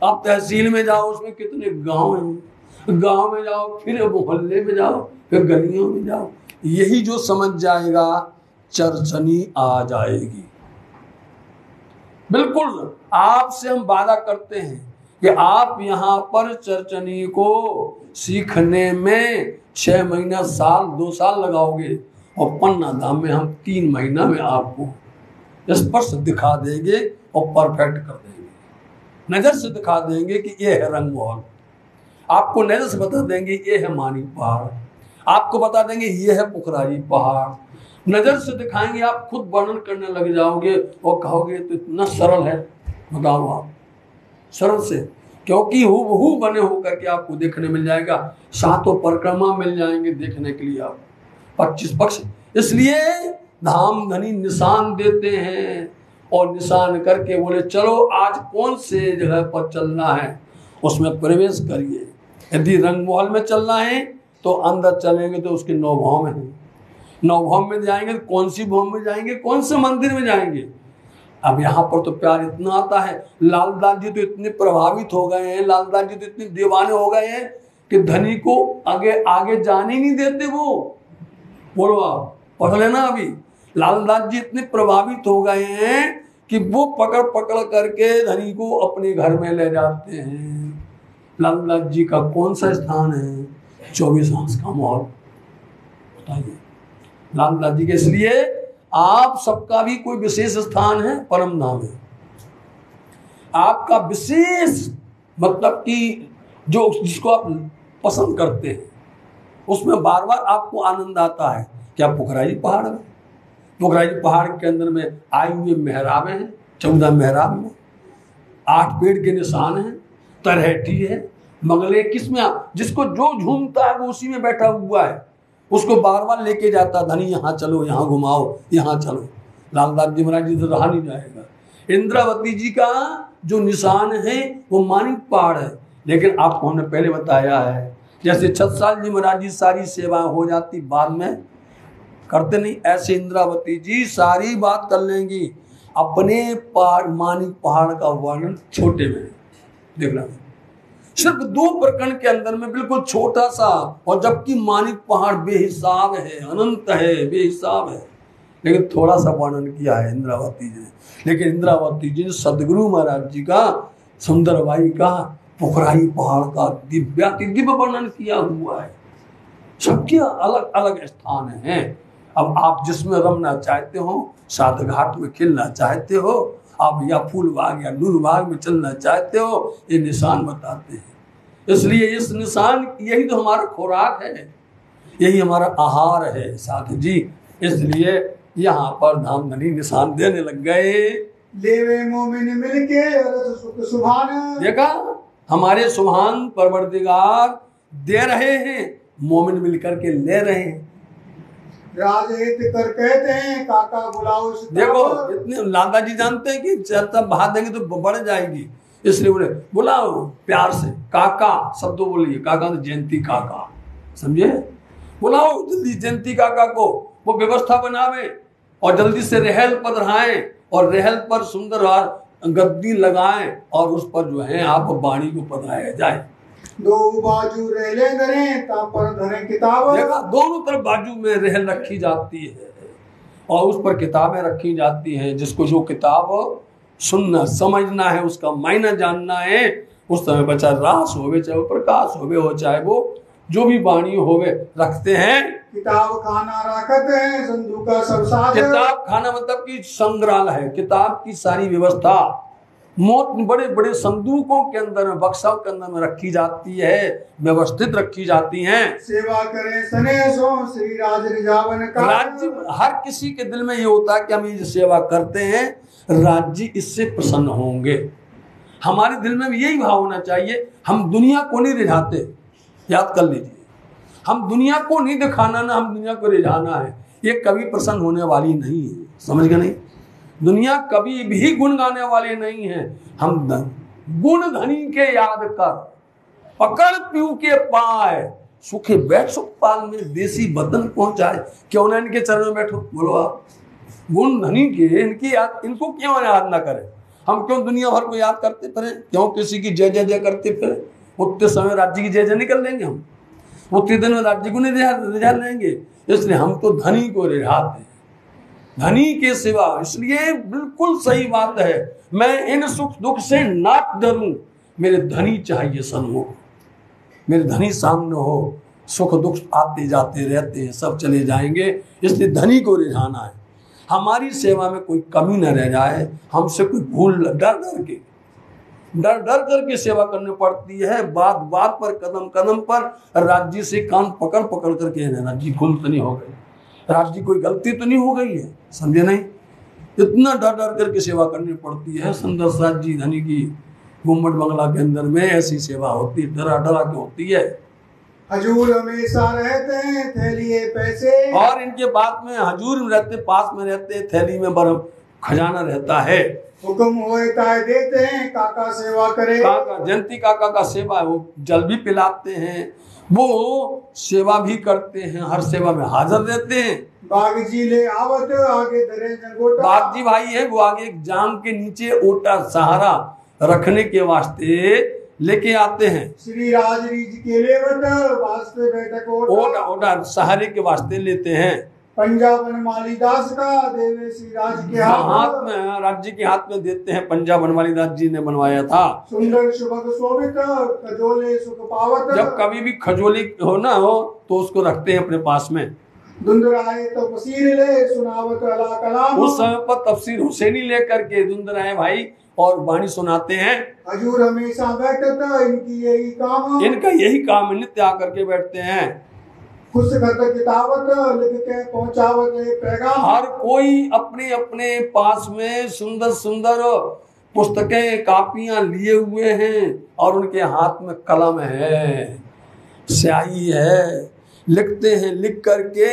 अब तहसील में जाओ उसमें कितने गांव हैं, गांव में जाओ फिर मोहल्ले में जाओ, फिर गलियों में जाओ। यही जो समझ जाएगा चरचनी आ जाएगी। बिल्कुल आपसे हम वादा करते हैं कि आप यहाँ पर चरचनी को सीखने में 6 महीना, साल, 2 साल लगाओगे और पन्ना धाम में हम 3 महीना में आपको स्पर्श दिखा देंगे और परफेक्ट कर देंगे। नजर से दिखा देंगे कि ये है रंगमहल, आपको नजर से बता देंगे ये है मानी पहाड़, आपको बता देंगे ये है पुखरारी पहाड़। नजर से दिखाएंगे, आप खुद वर्णन करने लग जाओगे और कहोगे तो इतना सरल है, बताओ आप सरल से, क्योंकि हूबहू बने होकर के आपको देखने मिल जाएगा। 7 परिक्रमा मिल जाएंगे देखने के लिए, आप 25 पक्ष। इसलिए धाम धनी निशान देते हैं और निशान करके बोले चलो आज कौन से जगह पर चलना है उसमें प्रवेश करिए। यदि रंगमहल में चलना है तो अंदर चलेंगे तो उसके 9 भौम हैं, 9 भौम में जाएंगे तो कौन सी भौम में जाएंगे, कौन से मंदिर में जाएंगे। अब यहाँ पर तो प्यार इतना आता है, लालदास जी तो इतने प्रभावित हो गए हैं, लालदास जी तो इतने दीवाने हो गए हैं कि धनी को आगे आगे जाने नहीं देते। वो बोलो आप पढ़ लेना, अभी लालदास जी इतने प्रभावित हो गए हैं कि वो पकड़ पकड़ करके धनी को अपने घर में ले जाते हैं। लालदास जी का कौन सा स्थान है, 24 हांस का महल, बताइए लालदास जी के। इसलिए आप सबका भी कोई विशेष स्थान है, परम धाम है आपका विशेष, मतलब कि जो जिसको आप पसंद करते हैं उसमें बार बार आपको आनंद आता है। क्या पुखरारी पहाड़ में, पुखरारी पहाड़ के अंदर में आई हुई मेहराबें हैं, 14 मेहराब में 8 पेड़ के निशान हैं, तरहटी है, मंगले किसमें, जिसको जो झूमता है वो उसी में बैठा हुआ है, उसको बार बार लेके जाता, धनी यहाँ चलो, यहाँ घुमाओ, यहाँ चलो। लालदास जी महाराज जी तो रहा नहीं जाएगा। इंद्रावती जी का जो निशान है वो मानिक पहाड़ है, लेकिन आपको हमने पहले बताया है, जैसे छत्रसाल जी महाराज जी सारी सेवा हो जाती बाद में करते नहीं, ऐसे इंद्रावती जी सारी बात कर लेंगी, अपने मानिक पहाड़ का वर्णन छोटे में देखना, सिर्फ 2 प्रकरण के अंदर में बिल्कुल छोटा सा, और जबकि मानिक पहाड़ बेहिसाब है, अनंत है, बेहिसाब है, लेकिन थोड़ा सा वर्णन किया है इंद्रावती जी ने। लेकिन इंद्रावती जी ने सदगुरु महाराज जी का, सुंदरबाई का, पोखराई पहाड़ का दिव्य वर्णन किया हुआ है। सबके अलग अलग स्थान हैं। अब आप जिसमें रमना चाहते हो, सात घाट में खिलना चाहते हो आप, या फूल बाग या नूर बाग में चलना चाहते हो, ये निशान बताते हैं। इसलिए इस निशान, यही तो हमारा खुराक है, यही हमारा आहार है साथ जी। इसलिए यहाँ पर धामधनी निशान देने लग गए। लेवे मोमिन मिलके रस सुख सुभान, देखा, हमारे सुभान परवरदिगार दे रहे हैं, मोमिन मिलकर के ले रहे हैं। राजहित कर कहते हैं काका बुलाओ। देखो इतने लादा जी जानते हैं कि चर्चा बहा देंगे तो बढ़ जाएगी, इसलिए बोले बुलाओ प्यार से, काका शब्द बोलिए, काका तो जयंती काका, समझे, बुलाओ जल्दी जयंती काका को, वो व्यवस्था बनावे और जल्दी से रहल पधराएं, और रहल पर सुंदर गद्दी लगाएं, और उस पर जो है आप वाणी को पधराया जाए। 2 बाजू रहले धरे ता पर धरे किताब, देखा, दोनों तरफ बाजू में रहल रखी जाती है और उस पर किताबें रखी जाती हैं। जिसको जो किताब सुनना समझना है, उसका मायना जानना है, उस समय बच्चा रास होवे, चाहे वो प्रकाश होवे हो, चाहे वो जो भी वाणी होवे, रखते हैं। किताब खाना रखते हैं संधु का सब साज, किताब खाना मतलब कि संग्रहालय है, किताब की सारी व्यवस्था मोट बड़े बड़े संदूकों के अंदर में, बक्सों के अंदर में रखी जाती है, व्यवस्थित रखी जाती हैं। सेवा करें सने सो श्री राज रिजावन का, राज्य, हर किसी के दिल में ये होता है कि हम ये सेवा करते हैं, राज्य इससे प्रसन्न होंगे। हमारे दिल में भी यही भाव होना चाहिए। हम दुनिया को नहीं रिझाते, याद कर लीजिए, हम दुनिया को नहीं दिखाना ना, हम दुनिया को रिझाना है, ये कभी प्रसन्न होने वाली नहीं है, समझ गए नहीं। दुनिया कभी भी गुण गाने वाले नहीं है। हम गुण धनी के याद कर, पकड़ पीऊ के पाए, सुखे बैठ सुखपाल में देसी बदन पहुंचाए। क्यों ना इनके चरण में बैठो, बोलो आप, गुण धनी के, इनकी याद, इनको क्यों याद ना करें। हम क्यों दुनिया भर को याद करते फिरे, क्यों किसी की जय जय जय करते फिरे। उतने समय राज्य की जय जय निकल लेंगे हम, उतने दिन में राज्य को नहीं रिझा लेंगे। इसलिए हम तो धनी को रिझाते हैं, धनी के सिवा। इसलिए बिल्कुल सही बात है, मैं इन सुख दुख से ना डरूं, मेरे धनी चाहिए सन्मुख, मेरे धनी सामने हो। सुख दुख आते जाते रहते हैं, सब चले जाएंगे, इसलिए धनी को रिझाना है। हमारी सेवा में कोई कमी न रह जाए, हमसे कोई भूल, डर डर करके सेवा करनी पड़ती है। बात बात पर, कदम कदम पर राज्य से कान पकड़ पकड़ करके, राज्य भूल तो नहीं हो गई, राज्य कोई गलती तो नहीं हो गई है, समझे नहीं। इतना डर डर करके सेवा करनी पड़ती है। सुंदर साथ जी धनी की गुम्बद बंगला के अंदर में ऐसी सेवा होती है, डरा डरा के होती है। हजूर हमेशा रहते हैं थैलिए पैसे, और इनके बाद में हजूर में रहते, पास में रहते, थैली में बर्फ खजाना रहता है। हुक्म होए ताय देते हैं काका सेवा करे, काका जयंती काका का सेवा है, वो जल भी पिलाते हैं, वो सेवा भी करते हैं, हर सेवा में हाजिर रहते हैं। बाग जी ले आवत आगे धरे जंगोटा, बाग जी भाई है, वो आगे एक जांग के नीचे ओटा सहारा रखने के वास्ते लेके आते हैं। श्री राज रीज के लेवत वास्ते बैठक ओटा ओटा सहारे के वास्ते लेते हैं। पंजाब बनमाली दास का देवे श्री राज के हाथ में, राज्य के हाथ में देते हैं। पंजाब बनमाली दास जी ने बनवाया था। सुंदर शुभग शोभित खजोले सुख पावत, जब कभी भी खजोली हो ना हो तो उसको रखते हैं अपने पास में। धुंधराए तो तफसीर ले सुनावत अला कलाम, उस समय पर तफसीर हुसैनी लेकर के धुंधराए भाई और वाणी सुनाते हैं। हजूर हमेशा बैठता इनकी यही काम, इनका यही काम, नित्य आकर के बैठते हैं। खुश खत किताबत लिख के पहुंचावत पैगाम, हर कोई अपने अपने पास में सुंदर सुंदर पुस्तकें कापियां लिए हुए हैं और उनके हाथ में कलम है, स्याही है, लिखते हैं, लिख करके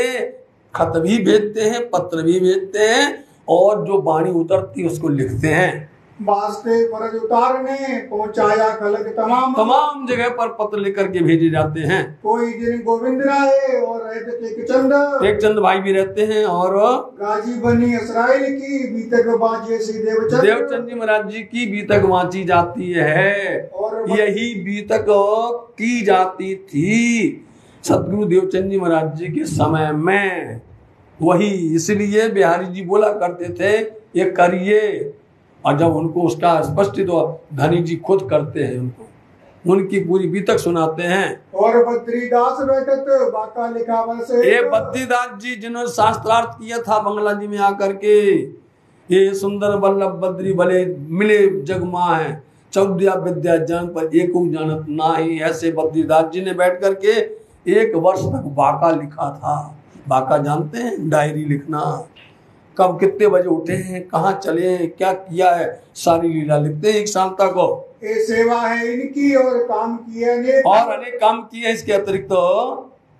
खत भी भेजते हैं, पत्र भी भेजते हैं और जो वाणी उतरती है उसको लिखते हैं। वास्ते फर्ज उतारने पहुंचाया खलक तमाम जगह पर पत्र लिख करके भेजे जाते हैं। कोई दिन गोविंद राय और रहते टेकचंद, टेकचंद भाई भी रहते हैं और गाजी बनी इसराइल की बीतक बाजे सी देवचंद, देवचंद जी महाराज जी की बीतक वांची जाती है और यही बीतक की जाती थी सतगुरु देवचंद जी महाराज जी के समय में। वही इसलिए बिहारी जी बोला करते थे ये करिए, और जब उनको उसका स्पष्ट तो धनी जी खुद करते हैं, उनको उनकी पूरी बीतक सुनाते हैं। और बद्रीदास बैठत बाका लिखावर से, ये बद्रीदास जी जिन्होंने शास्त्रार्थ किया था बंगला जी में आकर के, ये सुंदर वल्लभ बद्री भले मिले जगमा है 14 विद्या जान पर एक जानत नाही, ऐसे बद्रीदास जी ने बैठ करके 1 वर्ष तक बाका लिखा था। बाका जानते हैं, डायरी लिखना, कब कितने बजे उठे हैं, कहाँ चले हैं, क्या किया है, सारी लीला लिखते हैं 1 साल तक। ये सेवा है इनकी और काम किया ने और अनेक काम किए इसके अतिरिक्त।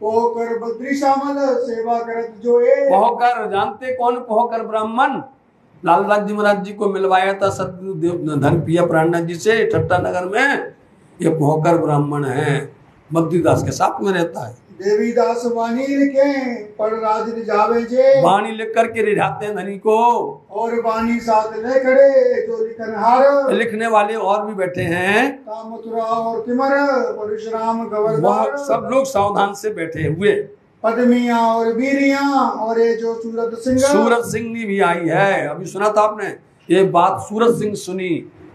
पोकर बद्री शामल सेवा करत जो है, पोहकर जानते कौन? पोहकर ब्राह्मण लालदास जी महाराज जी को मिलवाया था सतगुरु देव धन पिया प्राणनाथ जी से ठट्टा नगर में। ये पोहकर ब्राह्मण है, बद्रीदास के साथ में रहता है। देवीदास वाणी लिखे पर राज रिझावे जे, वाणी लिख करके रिझाते हैं धनी को। और वाणी साथ ले खड़े जो लिखनहार, लिखने वाले और भी बैठे हैं, मथुरा और तिमर परशुराम गवर्नर, सब लोग सावधान से बैठे हुए। पद्मिया और वीरिया और ये जो सूरत सिंह, सूरत सिंह भी आई है, अभी सुना था आपने ये बात। सूरत सिंह सुनी,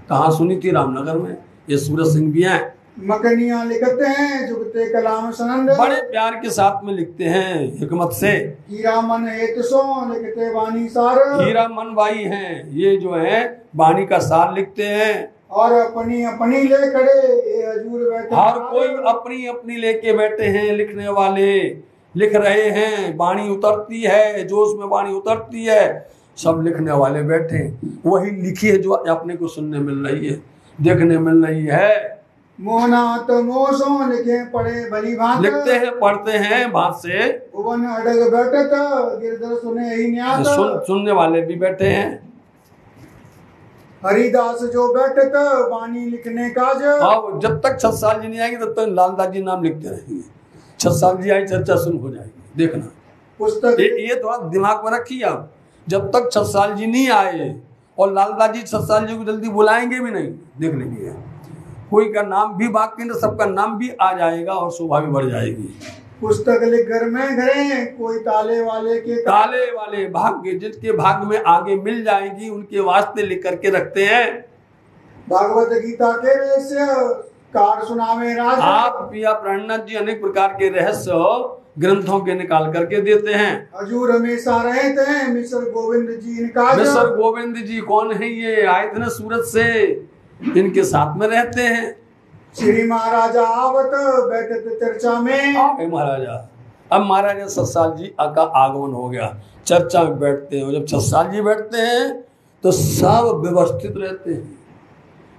कहाँ सुनी थी? रामनगर में। ये सूरत सिंह भी हैं। मकनिया लिखते हैं जुगते कलाम सनंद, बड़े प्यार के साथ में लिखते हैं, हिकमत से। हीरा मन हेतु सो लिखते वाणी सार, हीरा मन भाई हैं, ये जो है वाणी का सार लिखते हैं। और अपनी अपनी ले खड़े ये हजूर बैठे, हर कोई अपनी अपनी लेके बैठे हैं, लिखने वाले लिख रहे हैं, वाणी उतरती है, जोश में वाणी उतरती है, सब लिखने वाले बैठे। वही लिखी है जो अपने को सुनने मिल रही है, देखने मिल रही है। मोहनाथ मोसो लिखे पढ़े भली भांत, लिखते हैं, पढ़ते हैं भात से। भुवन अडग बैठत गिरधर सुने ही न्यात, सुनने वाले भी बैठे हैं। हरिदास जो बैठत वाणी लिखने काज, अब जब तक 6 साल जी नहीं आएगी तब तक लालदास जी नाम लिखते रहेंगे। 6 साल जी आई चर्चा सुन हो जाएगी, देखना। पुस्तक ये थोड़ा दिमाग में रखिए आप। जब तक 6 साल जी नहीं आए और लालदास जी 6 साल जी को जल्दी बुलाएंगे भी नहीं, देख लीजिए। कोई का नाम भी बाकी नहीं, सबका नाम भी आ जाएगा और शोभा भी बढ़ जाएगी। पुस्तक लिख घर में घरे कोई ताले वाले के ताले वाले भाग्य, जिनके भाग्य में आगे मिल जाएगी उनके वास्ते लिख करके रखते हैं। भागवत गीता के रहस्य कार सुनावे राज, आप पिया प्राणनाथ जी अनेक प्रकार के रहस्य ग्रंथों के निकाल करके देते हैं। हजूर हमेशा रहते हैं मिस्र गोविंद जी इनका, मिस्र गोविंद जी कौन है? ये आए थे ना सूरत से, इनके साथ में रहते हैं। श्री महाराजा आवत बैठत चर्चा में, महाराजा अब महाराजा 6 साल जी का आगमन हो गया, चर्चा में बैठते हैं। जब 6 साल जी बैठते हैं तो सब व्यवस्थित रहते हैं,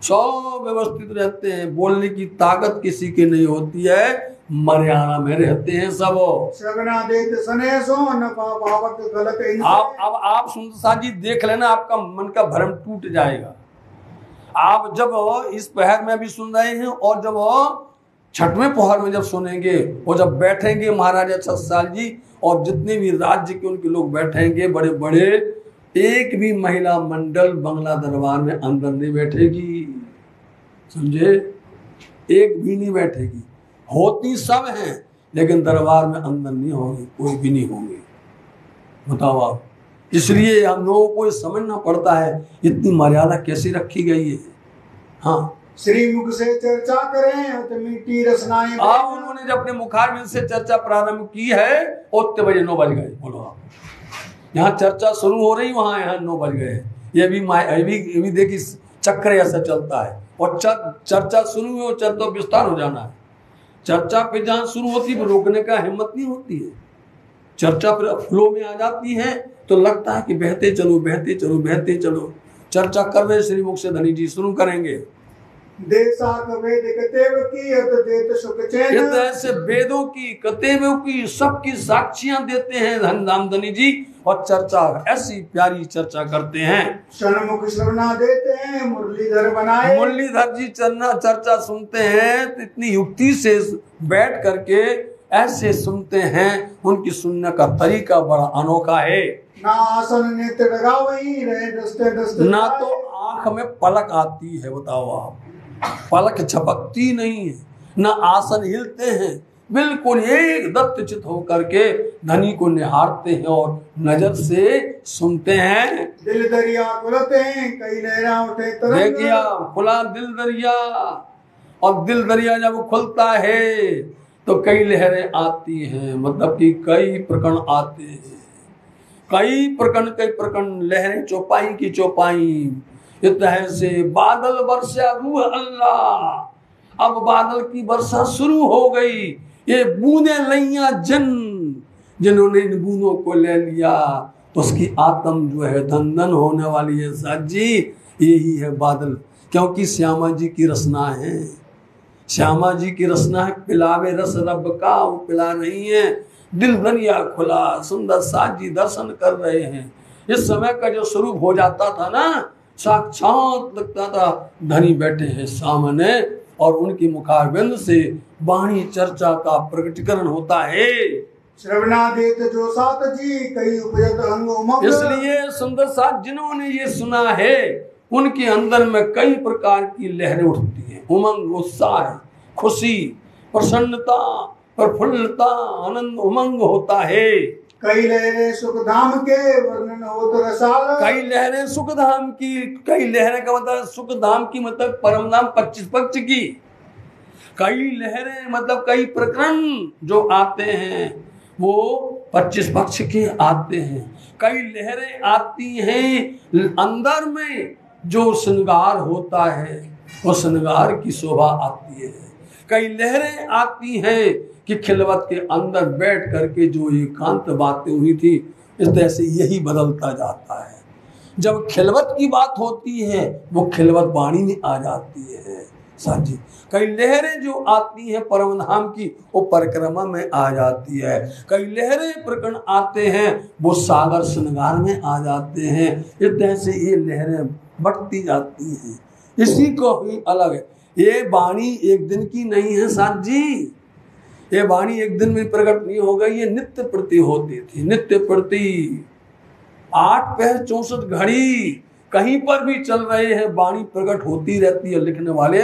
सब व्यवस्थित रहते हैं। बोलने की ताकत किसी की नहीं होती है, मर्यादा में रहते हैं सब। सगना देत सने सो नफा पावक गलत इनसे, अब आप सुंदर जी देख लेना, आपका मन का भ्रम टूट जाएगा। आप जब इस पहर में भी सुन रहे हैं और जब 6वें पहर में जब सुनेंगे और जब बैठेंगे महाराजा 6 साल जी और जितने भी राज्य के उनके लोग बैठेंगे बड़े बड़े, एक भी महिला मंडल बंगला दरबार में अंदर नहीं बैठेगी, समझे? एक भी नहीं बैठेगी। होती सब हैं लेकिन दरबार में अंदर नहीं होंगे, कोई भी नहीं होंगे। बताओ आप। इसलिए हम लोगों को समझना पड़ता है इतनी मर्यादा कैसे रखी गई है। हाँ, श्री मुख से चर्चा करें तो मीठी रसनाएं, आप उन्होंने जब अपने मुखारविंद से चर्चा प्रारंभ की है, उतने बजे 9 बज गए। बोलो आप, यहाँ चर्चा शुरू हो रही, वहाँ यहाँ 9 बज गए। ये भी देखिए चक्र ऐसा चलता है। और चर्चा शुरू हुई और चर्चा विस्तार हो जाना है। चर्चा फिर जहाँ शुरू होती है रोकने का हिम्मत नहीं होती है। चर्चा फिर फ्लो में आ जाती है तो लगता है कि बहते चलो बहते चलो बहते चलो। चर्चा कर रहे श्री मुख से धनी जी, शुरू करेंगे। देसा वेद कतेव की अत देत सुख चैन। इस तरह से वेदों की, कतेवों की, सबकी साक्षियां देते हैं धन धाम धनी जी, और चर्चा ऐसी प्यारी चर्चा करते हैं। सन्मुख श्रवणा देते हैं मुरलीधर बनाए। मुरलीधर जी चर्चा सुनते हैं तो इतनी युक्ति से बैठ करके ऐसे सुनते हैं, उनकी सुनने का तरीका बड़ा अनोखा है। ना आसन नेत्र लगा वही रहे दस्ते दस्ते। ना तो आंख में पलक आती है, बताओ आप, पलक झपकती नहीं है, ना आसन हिलते हैं, बिल्कुल एक दत्तचित होकर के धनी को निहारते हैं और नजर से सुनते हैं। दिल दरिया खुलते हैं कई लहरा उठे तरंग। देखिए खुला दिल दरिया, और दिल दरिया जब खुलता है तो कई लहरें आती हैं, मतलब कि कई प्रकरण आते हैं, कई प्रकरण लहरें चौपाई की चौपाई। इस तरह से बादल वर्षा रूह अल्लाह, अब बादल की वर्षा शुरू हो गई। ये बूंदे लैया जिन्होंने इन बूंदों को ले लिया उसकी आत्म जो है धन धन होने वाली है। साथ जी यही है बादल, क्योंकि श्यामा जी की रचना है, श्यामा जी की रचना है। पिलावे रस रब का, वो पिला नहीं है। दिल दरिया खुला, सुंदर साथ जी दर्शन कर रहे हैं। इस समय का जो स्वरूप हो जाता था ना, साक्षात लगता था धनी बैठे हैं सामने, और उनकी मुखारबिंद से वाणी चर्चा का प्रकटीकरण होता है। श्रवणा देत जो सात जी कई उपजत अंग उमंग। इसलिए सुंदर साथ जिन्होंने ये सुना है उनके अंदर में कई प्रकार की लहरें उठती हैं, उमंग, उत्साह, खुशी, प्रसन्नता, प्रफुल्लता, आनंद, उमंग होता है। कई लहरें सुख धाम के वर्णन हो तो रसाल। कई लहरें सुख धाम की, कई लहरें का मतलब सुख धाम की मतलब परम धाम 25 पक्ष की। कई लहरें मतलब कई प्रकरण जो आते हैं वो 25 पक्ष के आते हैं। कई लहरें आती हैं अंदर में जो श्रृंगार होता है, वो श्रृंगार की शोभा आती है। कई लहरें आती हैं कि खिलवत के अंदर बैठ करके जो एकांत बातें हुई थी, इस तरह से यही बदलता जाता है। जब खिलवत की बात होती है वो खिलवत वाणी में आ जाती है। साथ जी कई लहरें जो आती हैं परम धाम की, वो परिक्रमा में आ जाती है। कई लहरें प्रकरण आते हैं वो सागर श्रृंगार में आ जाते हैं। इस तरह से ये लहरें बढ़ती जाती हैं। इसी को ही अलग है। ये वाणी एक दिन की नहीं है साथ जी, ये वाणी एक दिन में प्रकट नहीं हो गई, ये नित्य प्रति होती थी। नित्य प्रति 8 पहर 64 घड़ी कहीं पर भी चल रहे हैं, वाणी प्रकट होती रहती है। लिखने वाले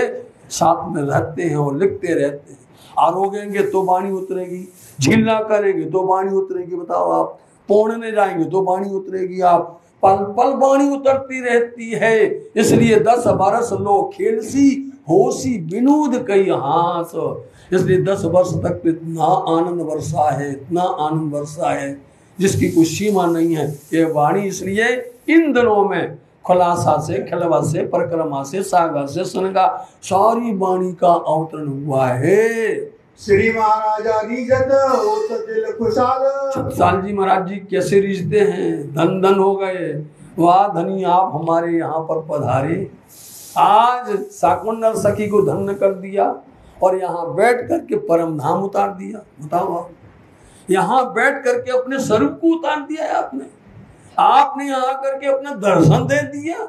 साथ में रहते हैं और लिखते रहते हैं। आरोगेंगे तो वाणी उतरेगी, झीलना करेंगे तो वाणी उतरेगी। बताओ आप पौड़ने जाएंगे तो वाणी उतरेगी। आप पल पल वाणी उतरती रहती है। इसलिए 10 बरस लो खेलसी होशी विनोद कई हास। इसलिए 10 वर्ष तक इतना आनंद वर्षा है, इतना आनंद वर्षा है जिसकी कोई सीमा नहीं है ये वाणी। इसलिए इन दिनों में खुलासा से, खिलवा से, परिक्रमा से, सागर से, सनगा सारी वाणी का अवतरण हुआ है। श्री महाराजा रीझत हो तो दिल खुशहाल। छत्रसाल जी महाराज जी कैसे रीझते हैं, धन धन हो गए। वाह धनी आप हमारे यहाँ पर पधारे, आज साकुंडल सखी को धन्य कर दिया और यहाँ बैठ करके परम धाम उतार दिया। बताओ आप, यहाँ बैठ करके अपने स्वरूप को उतार दिया है आपने यहाँ करके अपना दर्शन दे दिया।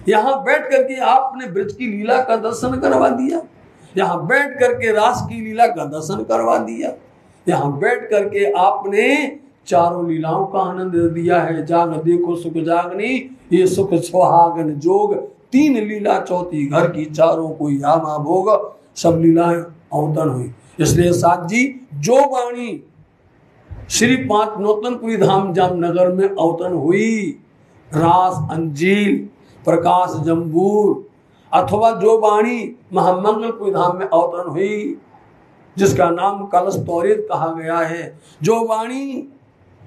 यहाँ बैठ करके आपने ब्रज की लीला का दर्शन करवा दिया। यहाँ बैठ करके रास की लीला का दर्शन करवा दिया। यहाँ बैठ करके आपने चारों लीलाओं का आनंद दिया है। जाग देखो सुख जागनी, ये सुख सुहागन जोग, 3 लीला चौथी घर की, चारों को यामा भोग, सब लीलाएं अवतरण हुई। इसलिए साथ जी जो वाणी श्री 5 नौतनपुरी धाम जामनगर में अवतरण हुई, रास अंजील, प्रकाश जम्बूर, अथवा जो वाणी महामंगलपुरी धाम में अवतरण हुई जिसका नाम कलश तौरीत कहा गया है, जो वाणी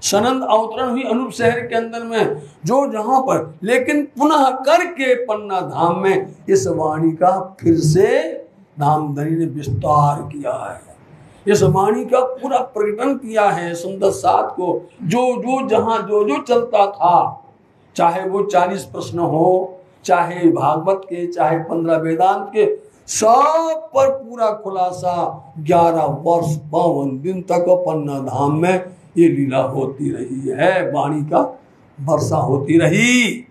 सनंद अवतरण हुई अनूप शहर के अंदर में, जो जहां पर, लेकिन पुनः करके पन्ना धाम में इस वाणी का फिर से धामधनी ने विस्तार किया है। इस वाणी का पूरा प्रकटन किया है सुंदर साथ को। जो जो जहां जो जो चलता था चाहे वो 40 प्रश्न हो, चाहे भागवत के, चाहे 15 वेदांत के, सब पर पूरा खुलासा 11 वर्ष 52 दिन तक पन्ना धाम में ये लीला होती रही है, वाणी का वर्षा होती रही।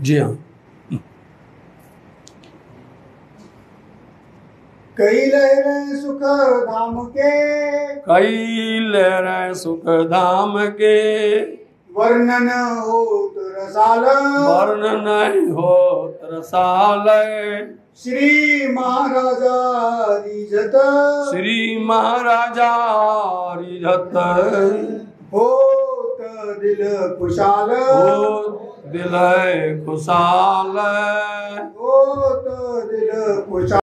जी हाँ। कई लहरें सुख धाम के, कई लहरें सुख धाम के, वर्णन होत रसाल, वर्णन होत रसाल। श्री महाराजा रिझत, श्री महाराजा रिझत, होत दिल खुशाल, होत दिल खुशाल, होत दिल खुशाल।